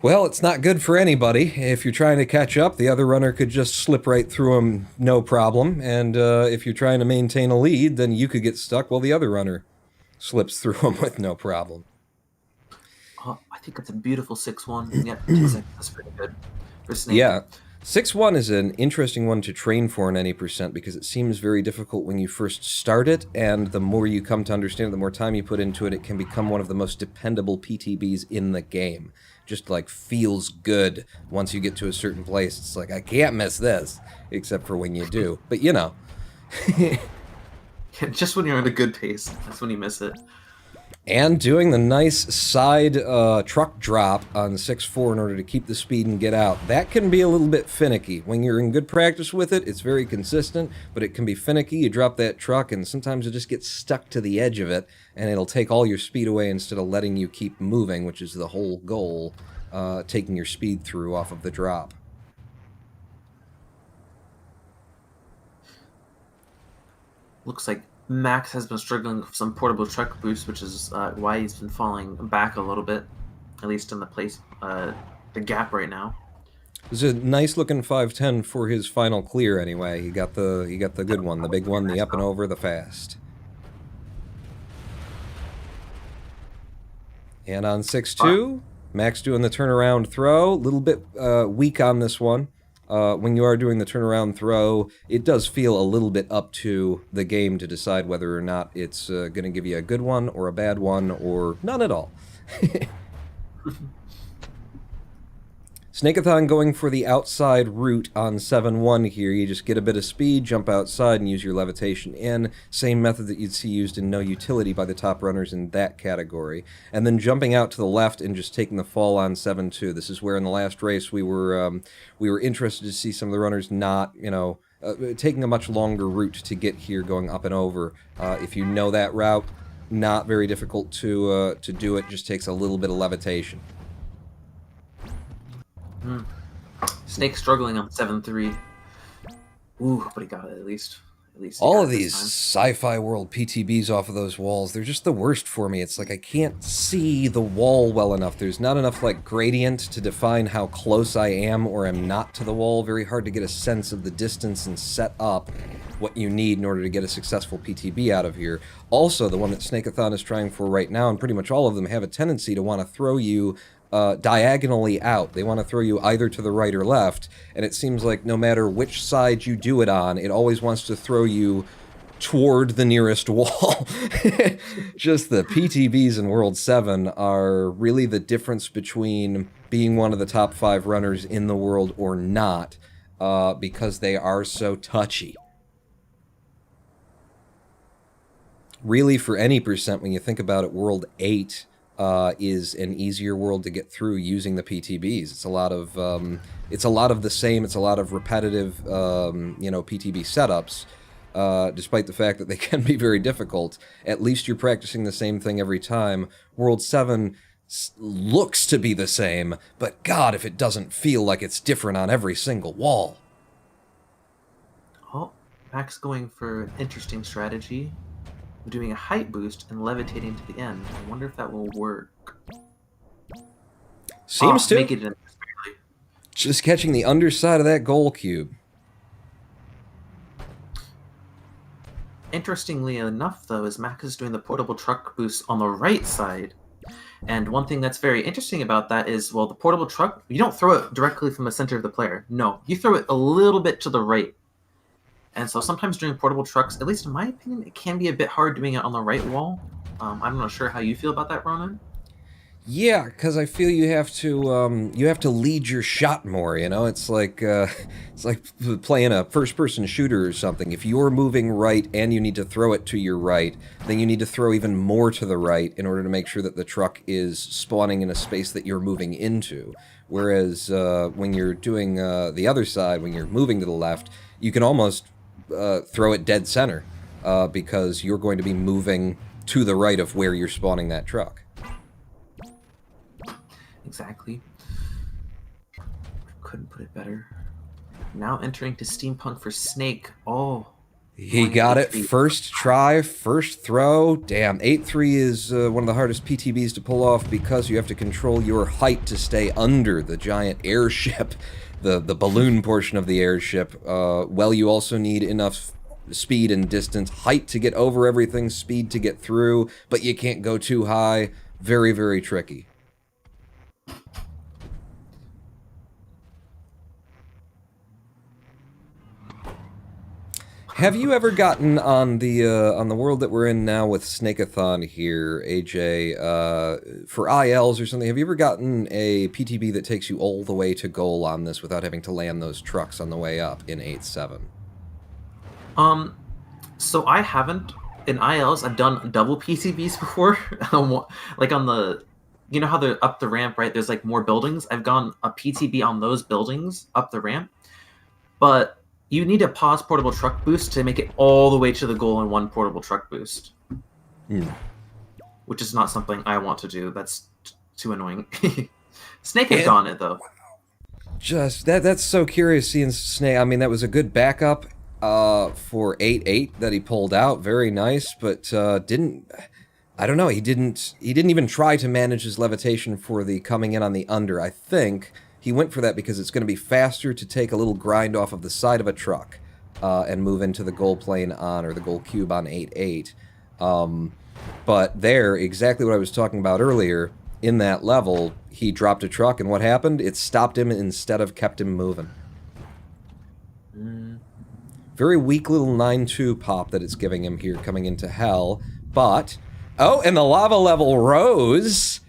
well, it's not good for anybody. If you're trying to catch up, the other runner could just slip right through them, no problem. And if you're trying to maintain a lead, then you could get stuck while the other runner slips through them with no problem. Oh, I think that's a beautiful 6-1. Yep, that's pretty good for Snake. Yeah. 6-1 is an interesting one to train for in any percent because it seems very difficult when you first start it, and the more you come to understand it, the more time you put into it, it can become one of the most dependable PTBs in the game. Just like feels good once you get to a certain place. It's like, I can't miss this, except for when you do. But you know. Just when you're at a good pace, that's when you miss it. And doing the nice side truck drop on 6-4 in order to keep the speed and get out. That can be a little bit finicky. When you're in good practice with it, it's very consistent, but it can be finicky. You drop that truck, and sometimes it just gets stuck to the edge of it, and it'll take all your speed away instead of letting you keep moving, which is the whole goal, taking your speed through off of the drop. Looks like Max has been struggling with some portable truck boost, which is why he's been falling back a little bit, at least in the gap right now. It was a nice looking 510 for his final clear anyway. He got the good one, the big one, the up and over, the fast. And on 6-2, Max doing the turnaround throw, a little bit weak on this one. When you are doing the turnaround throw, it does feel a little bit up to the game to decide whether or not it's going to give you a good one or a bad one or none at all. Snakeathon going for the outside route on 7-1 here. You just get a bit of speed, jump outside, and use your levitation in. Same method that you'd see used in No Utility by the top runners in that category. And then jumping out to the left and just taking the fall on 7-2. This is where in the last race we were interested to see some of the runners not, taking a much longer route to get here going up and over. If you know that route, not very difficult to do it, just takes a little bit of levitation. Snake struggling on 7-3. Ooh, but he got it at least. All of these sci-fi world PTBs off of those walls, they're just the worst for me. It's like I can't see the wall well enough. There's not enough like gradient to define how close I am or am not to the wall. Very hard to get a sense of the distance and set up what you need in order to get a successful PTB out of here. Also, the one that Snakeathon is trying for right now, and pretty much all of them have a tendency to want to throw you diagonally out. They want to throw you either to the right or left, and it seems like no matter which side you do it on, it always wants to throw you toward the nearest wall. Just the PTBs in World 7 are really the difference between being one of the top 5 runners in the world or not, because they are so touchy. Really, for any percent, when you think about it, World 8 is an easier world to get through using the PTBs. It's a lot of the same. It's a lot of repetitive, PTB setups. Despite the fact that they can be very difficult, at least you're practicing the same thing every time. World 7 looks to be the same, but God, if it doesn't feel like it's different on every single wall. Oh, Mac's going for an interesting strategy. Doing a height boost and levitating to the end. I wonder if that will work. Seems to. Make it Just catching the underside of that goal cube. Interestingly enough, though, is Mac is doing the portable truck boost on the right side. And one thing that's very interesting about that is, well, the portable truck, you don't throw it directly from the center of the player. No, you throw it a little bit to the right. And so sometimes doing portable trucks, at least in my opinion, it can be a bit hard doing it on the right wall. I'm not sure how you feel about that, Ronan. Yeah, because I feel you have to lead your shot more. You know, it's like playing a first-person shooter or something. If you're moving right and you need to throw it to your right, then you need to throw even more to the right in order to make sure that the truck is spawning in a space that you're moving into. Whereas when you're doing the other side, when you're moving to the left, you can almost throw it dead center because you're going to be moving to the right of where you're spawning that truck. Exactly. Couldn't put it better. Now entering to Steampunk for Snake. Oh. He got it first try, first throw. Damn, 8-3 is one of the hardest PTBs to pull off because you have to control your height to stay under the giant airship, the balloon portion of the airship. Well, you also need enough speed and distance, height to get over everything, speed to get through, but you can't go too high. Very, very tricky. Have you ever gotten on the world that we're in now with Snakeathon here, AJ, for ILs or something? Have you ever gotten a PTB that takes you all the way to goal on this without having to land those trucks on the way up in 8-7? So I haven't. In ILs, I've done double PTBs before. Like on the, you know how they're up the ramp, right? There's like more buildings. I've gone a PTB on those buildings up the ramp, but you need a pause portable truck boost to make it all the way to the goal in one portable truck boost. Which is not something I want to do. That's too annoying. Snake has done it, though. Just, that's so curious seeing Snake. I mean, that was a good backup for 8-8 that he pulled out. Very nice, but didn't... I don't know, he didn't even try to manage his levitation for the coming in on the under. I think he went for that because it's going to be faster to take a little grind off of the side of a truck and move into the goal plane on, or the goal cube on 8-8. But there, exactly what I was talking about earlier, in that level, he dropped a truck, and what happened? It stopped him instead of kept him moving. Very weak little 9-2 pop that it's giving him here coming into hell, but... Oh, and the lava level rose!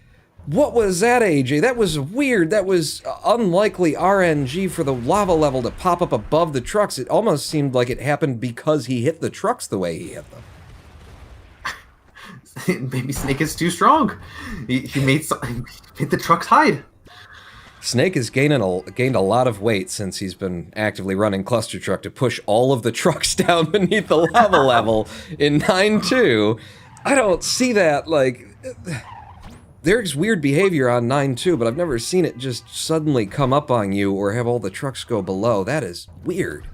What was that, AJ? That was weird. That was unlikely RNG for the lava level to pop up above the trucks. It almost seemed like it happened because he hit the trucks the way he hit them. Maybe Snake is too strong. He made the trucks hide. Snake has gained a lot of weight since he's been actively running Clustertruck to push all of the trucks down beneath the lava level in 9-2. I don't see that, like... There's weird behavior on 9-2, but I've never seen it just suddenly come up on you or have all the trucks go below. That is weird.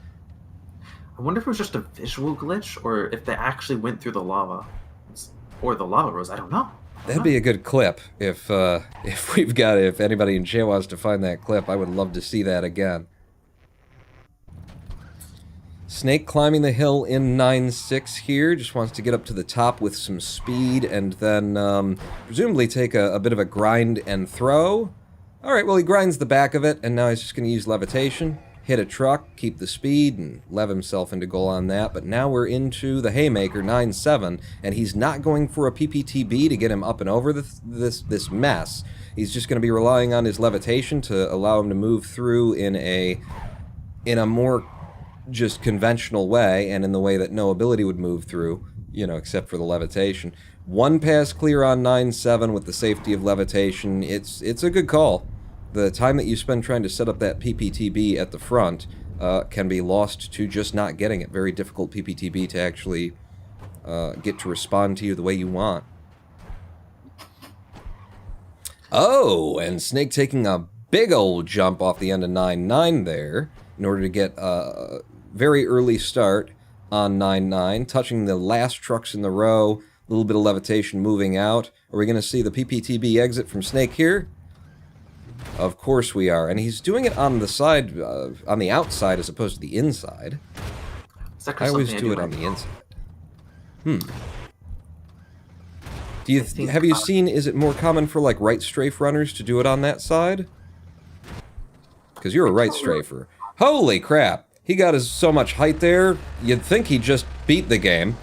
I wonder if it was just a visual glitch, or if they actually went through the lava. Or the lava rose, I don't know. That'd be a good clip. If anybody in chat wants to find that clip, I would love to see that again. Snake climbing the hill in 9-6 here, just wants to get up to the top with some speed and then presumably take a bit of a grind and throw. All right, well, he grinds the back of it, and now he's just going to use levitation, hit a truck, keep the speed, and lev himself into goal on that. But now we're into the Haymaker, 9-7, and he's not going for a PPTB to get him up and over this mess. He's just going to be relying on his levitation to allow him to move through in a more just conventional way, and in the way that no ability would move through, you know, except for the levitation. One pass clear on 9-7 with the safety of levitation. It's a good call. The time that you spend trying to set up that PPTB at the front can be lost to just not getting it. Very difficult PPTB to actually get to respond to you the way you want. Oh, and Snake taking a big old jump off the end of 9-9 there in order to get a very early start on 9-9, touching the last trucks in the row. A little bit of levitation moving out. Are we going to see the PPTB exit from Snake here? Of course we are. And he's doing it on the side, on the outside as opposed to the inside. I always do it on the inside. Have you seen, is it more common for like right strafe runners to do it on that side? Because you're a right strafer. Holy crap! He got so much height there, you'd think he just beat the game.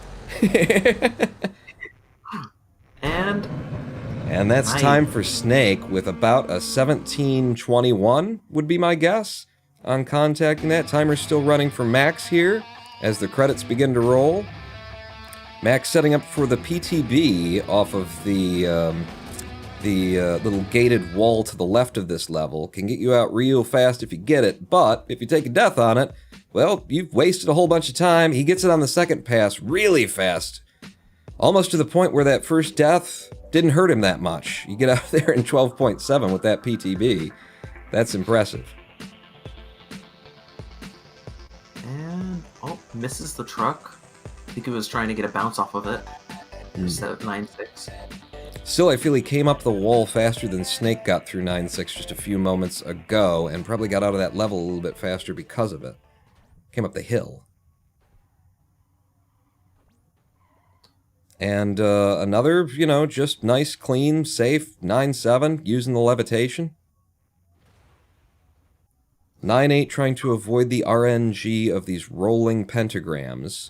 And that's time for Snake with about a 17:21 would be my guess on contacting that. Timer's still running for Max here as the credits begin to roll. Max setting up for the PTB off of the little gated wall to the left of this level. Can get you out real fast if you get it, but if you take a death on it, well, you've wasted a whole bunch of time. He gets it on the second pass really fast. Almost to the point where that first death didn't hurt him that much. You get out there in 12.7 with that PTB. That's impressive. And, misses the truck. I think he was trying to get a bounce off of it. Set at 9-6. Still, I feel he came up the wall faster than Snake got through 9-6 just a few moments ago, and probably got out of that level a little bit faster because of it. Came up the hill. And another, just nice, clean, safe 9-7 using the levitation. 9-8 trying to avoid the RNG of these rolling pentagrams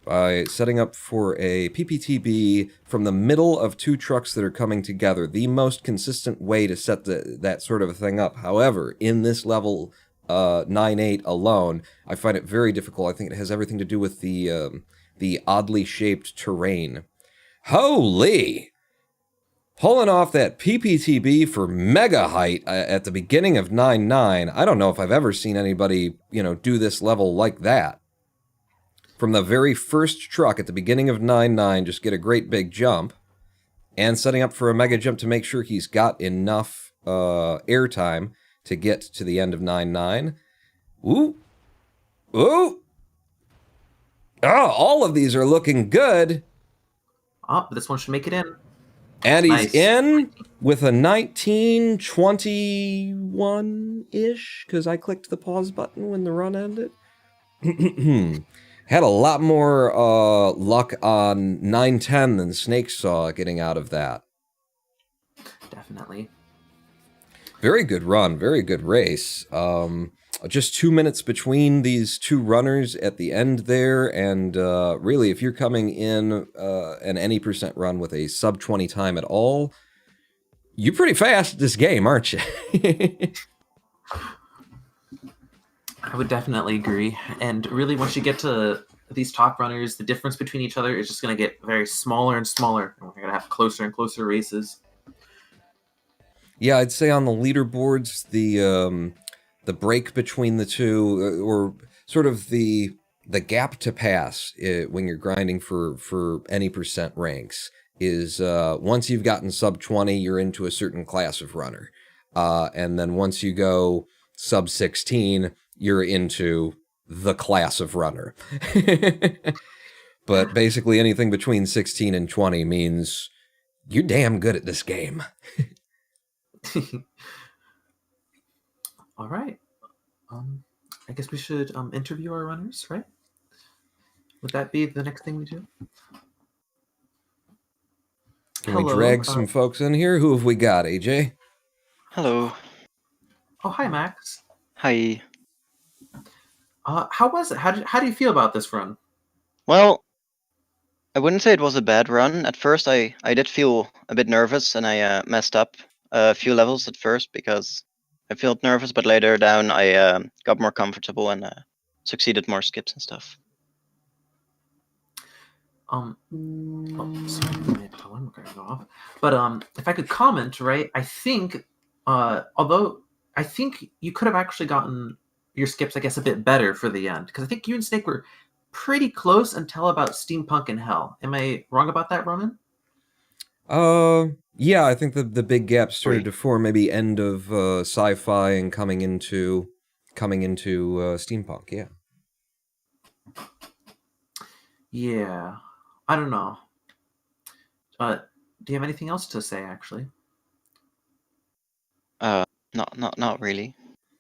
by setting up for a PPTB from the middle of two trucks that are coming together. The most consistent way to set that sort of a thing up. However, in this level 9-8 alone, I find it very difficult. I think it has everything to do with the oddly shaped terrain. Holy! Pulling off that PPTB for mega height at the beginning of 9-9. I don't know if I've ever seen anybody, do this level like that. From the very first truck at the beginning of 9-9, just get a great big jump. And setting up for a mega jump to make sure he's got enough airtime to get to the end of 9-9. Ooh! Ooh! Oh, all of these are looking good. Oh, this one should make it in. And he's in with a 19:21-ish, because I clicked the pause button when the run ended. Had a lot more luck on 9-10 than Snake saw getting out of that. Definitely. Very good run, very good race. Just 2 minutes between these two runners at the end there, and really, if you're coming in an any percent run with a sub-20 time at all, you're pretty fast at this game, aren't you? I would definitely agree. And really, once you get to these top runners, the difference between each other is just going to get very smaller and smaller. And we're going to have closer and closer races. Yeah, I'd say on the leaderboards, the break between the two, or sort of the gap to pass when you're grinding for any percent ranks, is once you've gotten sub 20, you're into a certain class of runner. And then once you go sub 16, you're into the class of runner. But basically anything between 16 and 20 means you're damn good at this game. All right. I guess we should interview our runners, right? Would that be the next thing we do? Can we drag some folks in here? Who have we got, AJ? Hello. Oh, hi, Max. Hi. How was it? How do you feel about this run? Well, I wouldn't say it was a bad run. At first, I did feel a bit nervous, and I messed up a few levels at first because I felt nervous. But later down, I got more comfortable and succeeded more skips and stuff. Oh, sorry, my alarm going off. But if I could comment, right? I think, although I think you could have actually gotten your skips, I guess, a bit better for the end, because I think you and Snake were pretty close until about Steampunk and Hell. Am I wrong about that, Ronan? Yeah, I think the big gap started to form maybe end of sci-fi and coming into steampunk. Yeah. Yeah, I don't know. Do you have anything else to say, actually? Not really.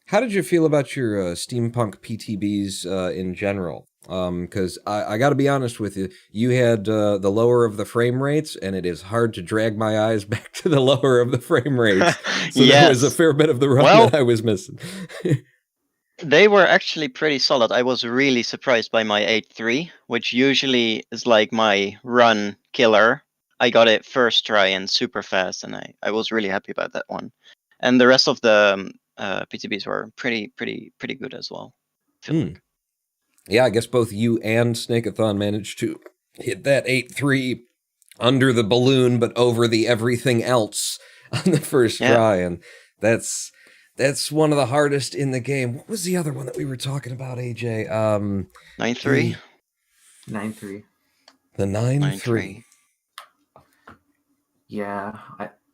How did you feel about your steampunk PTBs in general? Because I got to be honest with you, you had the lower of the frame rates, and it is hard to drag my eyes back to the lower of the frame rates. So Yes. there was a fair bit of the run that I was missing. They were actually pretty solid. I was really surprised by my 8.3, which usually is like my run killer. I got it first try and super fast, and I was really happy about that one. And the rest of the PTBs were pretty good as well. Like. Yeah, I guess both you and Snakeathon managed to hit that 8.3 under the balloon, but over the everything else on the first try, and that's one of the hardest in the game. What was the other one that we were talking about, AJ? 9.3? 9.3. The 9.3. Yeah,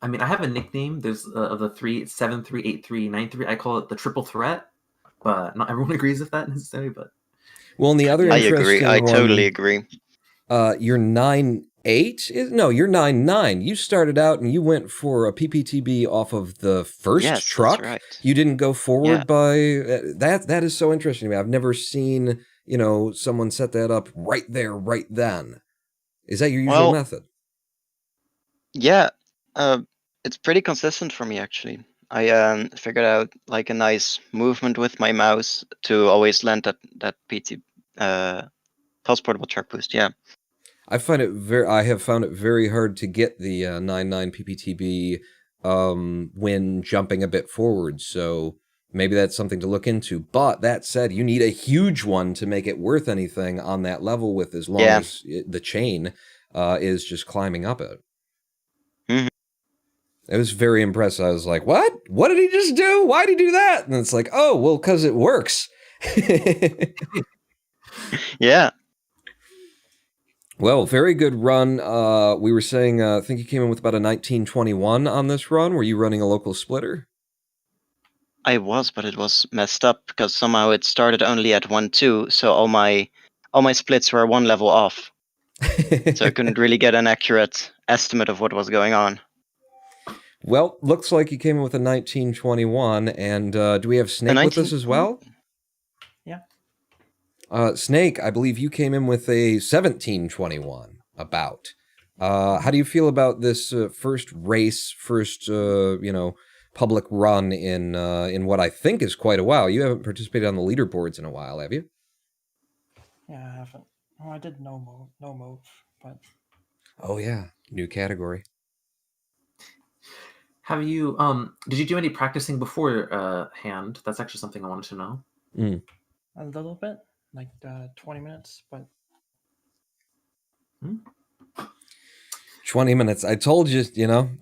I mean, I have a nickname. There's of the 3, 7.3, 8.3, 9.3. I call it the triple threat, but not everyone agrees with that necessarily. But well, and the other interesting I one, totally agree. You're 9.8? No, you're 9.9. You started out and you went for a PPTB off of the first truck. That's right. You didn't go forward by that. That is so interesting to me. I've never seen someone set that up right there, right then. Is that your usual method? Yeah, it's pretty consistent for me actually. I figured out like a nice movement with my mouse to always land that PT pulse portable truck boost. Yeah, I have found it very hard to get the 9.9 PPTB when jumping a bit forward. So maybe that's something to look into. But that said, you need a huge one to make it worth anything on that level with as long as the chain is just climbing up it. Mm-hmm. It was very impressive. I was like, what? What did he just do? Why did he do that? And it's like, oh, well, because it works. Yeah. Well, very good run. We were saying, I think you came in with about a 1921 on this run. Were you running a local splitter? I was, but it was messed up because somehow it started only at 1.2, so all my splits were one level off. So I couldn't really get an accurate estimate of what was going on. Well, looks like you came in with a 1921, and do we have Snake with us as well? Yeah. Snake, I believe you came in with a 1721, about. How do you feel about this first race, public run in what I think is quite a while? You haven't participated on the leaderboards in a while, have you? Yeah, I haven't. Oh, I did no move, but... Oh, yeah. New category. have you did you do any practicing before hand? That's actually something I wanted to know. A little bit, like 20 minutes, but 20 minutes. I told you,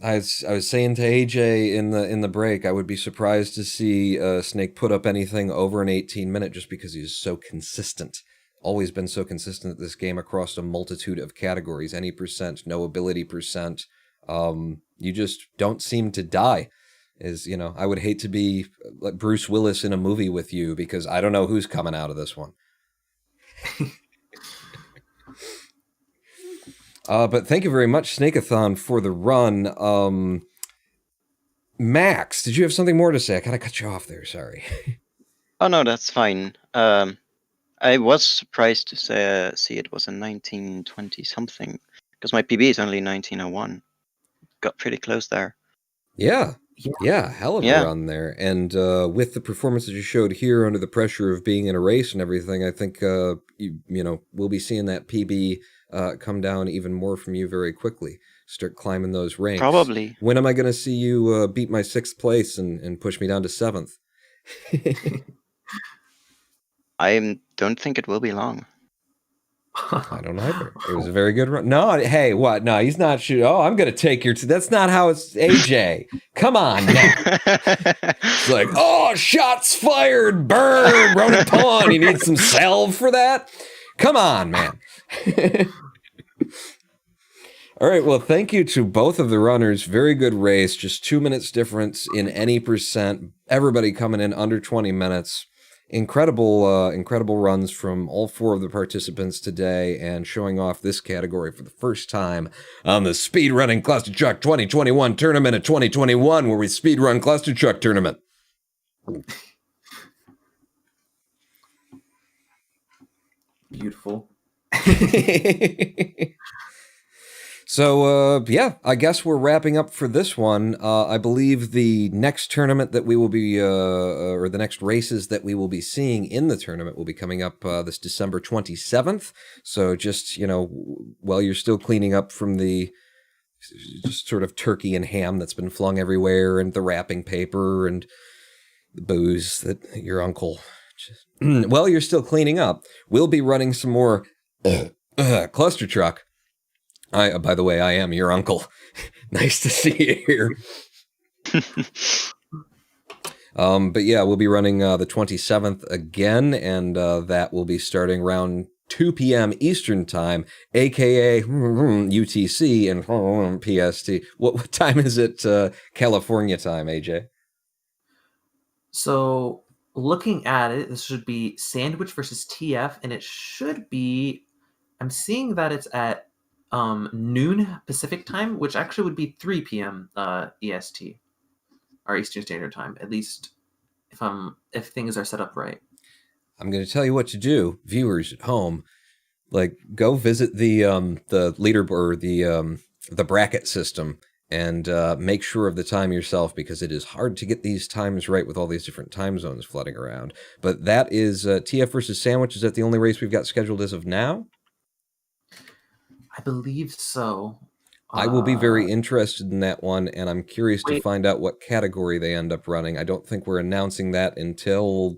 I was saying to AJ in the break, I would be surprised to see Snake put up anything over an 18-minute just because he's so consistent. Always been so consistent at this game across a multitude of categories. Any percent, no ability percent. You just don't seem to die. I would hate to be like Bruce Willis in a movie with you because I don't know who's coming out of this one. But thank you very much, Snakeathon, for the run. Max, did you have something more to say? I kind of cut you off there, sorry. Oh no, that's fine. I was surprised to see it was a 1920 something because my PB is only 1901. Got pretty close there. Yeah, Yeah, hell of a run there. And with the performance that you showed here under the pressure of being in a race and everything, I think, we'll be seeing that PB come down even more from you very quickly. Start climbing those ranks. Probably. When am I going to see you beat my 6th place and push me down to 7th? I don't think it will be long. I don't either. It was a very good run. No, hey, what? No, he's not shooting. Oh, I'm going to take your... That's not how it's... AJ, come on now. It's like, oh, shots fired, burn, run a pawn. You need some salve for that? Come on, man. All right, well, thank you to both of the runners. Very good race. Just 2 minutes difference in any percent. Everybody coming in under 20 minutes. Incredible runs from all 4 of the participants today, and showing off this category for the first time on the Speedrunning Clustertruck 2021 tournament of 2021, where we speedrun Clustertruck tournament. Beautiful. So, I guess we're wrapping up for this one. I believe the next tournament that we will be, or the next races that we will be seeing in the tournament will be coming up this December 27th. So just, while you're still cleaning up from the just sort of turkey and ham that's been flung everywhere, and the wrapping paper and the booze that your uncle while you're still cleaning up, we'll be running some more Clustertruck. By the way, I am your uncle. Nice to see you here. But yeah, we'll be running the 27th again, and that will be starting around 2 p.m. Eastern Time, aka UTC and PST. What time is it California time, AJ? So, looking at it, this should be Sandwich versus TF, and it should be... I'm seeing that it's at noon Pacific time, which actually would be 3 p.m. EST, or Eastern Standard Time, at least if things are set up right. I'm going to tell you what to do, viewers at home. Like, go visit the leaderboard, the bracket system, and make sure of the time yourself, because it is hard to get these times right with all these different time zones flooding around. But that is TF versus Sandwich. Is that the only race we've got scheduled as of now? I believe so. I will be very interested in that one, and I'm curious to find out what category they end up running. I don't think we're announcing that until...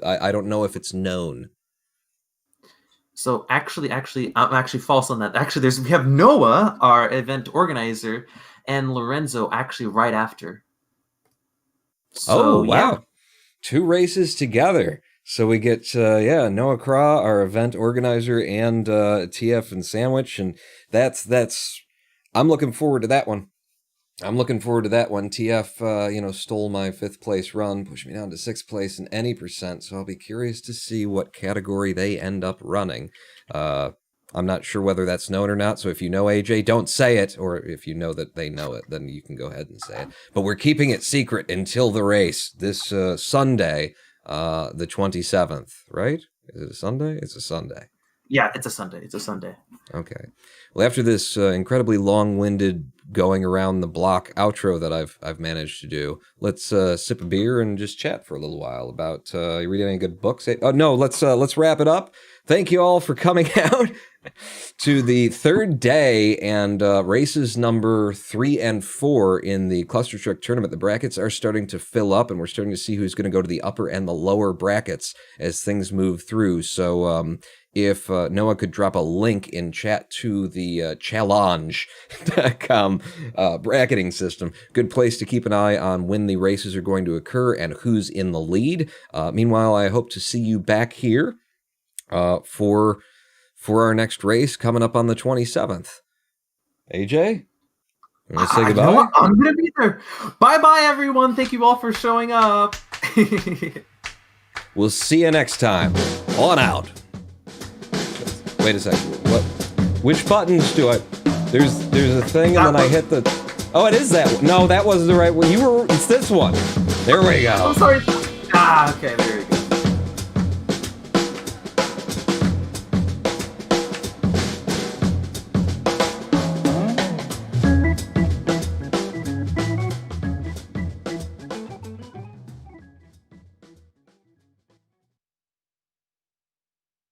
I don't know if it's known. So actually, I'm actually false on that. Actually, we have Noah, our event organizer, and Lorenzo actually right after. So, oh, wow. Yeah. 2 races together. So we get, Noah Craw, our event organizer, and TF and Sandwich, and that's, I'm looking forward to that one. TF, stole my 5th place run, pushed me down to 6th place in any percent, so I'll be curious to see what category they end up running. I'm not sure whether that's known or not, so if you know AJ, don't say it, or if you know that they know it, then you can go ahead and say it. But we're keeping it secret until the race this Sunday, the 27th, right? Is it a Sunday? It's a Sunday. Yeah, it's a Sunday. Okay. Well, after this incredibly long-winded going around the block outro that I've managed to do, let's sip a beer and just chat for a little while about you reading any good books? Oh no, let's wrap it up. Thank you all for coming out to the 3rd day and races number 3 and 4 in the Clustertruck tournament. The brackets are starting to fill up, and we're starting to see who's going to go to the upper and the lower brackets as things move through. So if Noah could drop a link in chat to the challenge.com bracketing system, good place to keep an eye on when the races are going to occur and who's in the lead. Meanwhile, I hope to see you back here for our next race coming up on the 27th. AJ, you want to say goodbye? You know what? I'm going to be there. Bye-bye, everyone. Thank you all for showing up. We'll see you next time. On out. Wait a second. What? Which buttons do I... There's a thing, and then I hit the... Oh, it is that one. No, that wasn't the right one. It's this one. There we go. I'm sorry. Okay, there you go.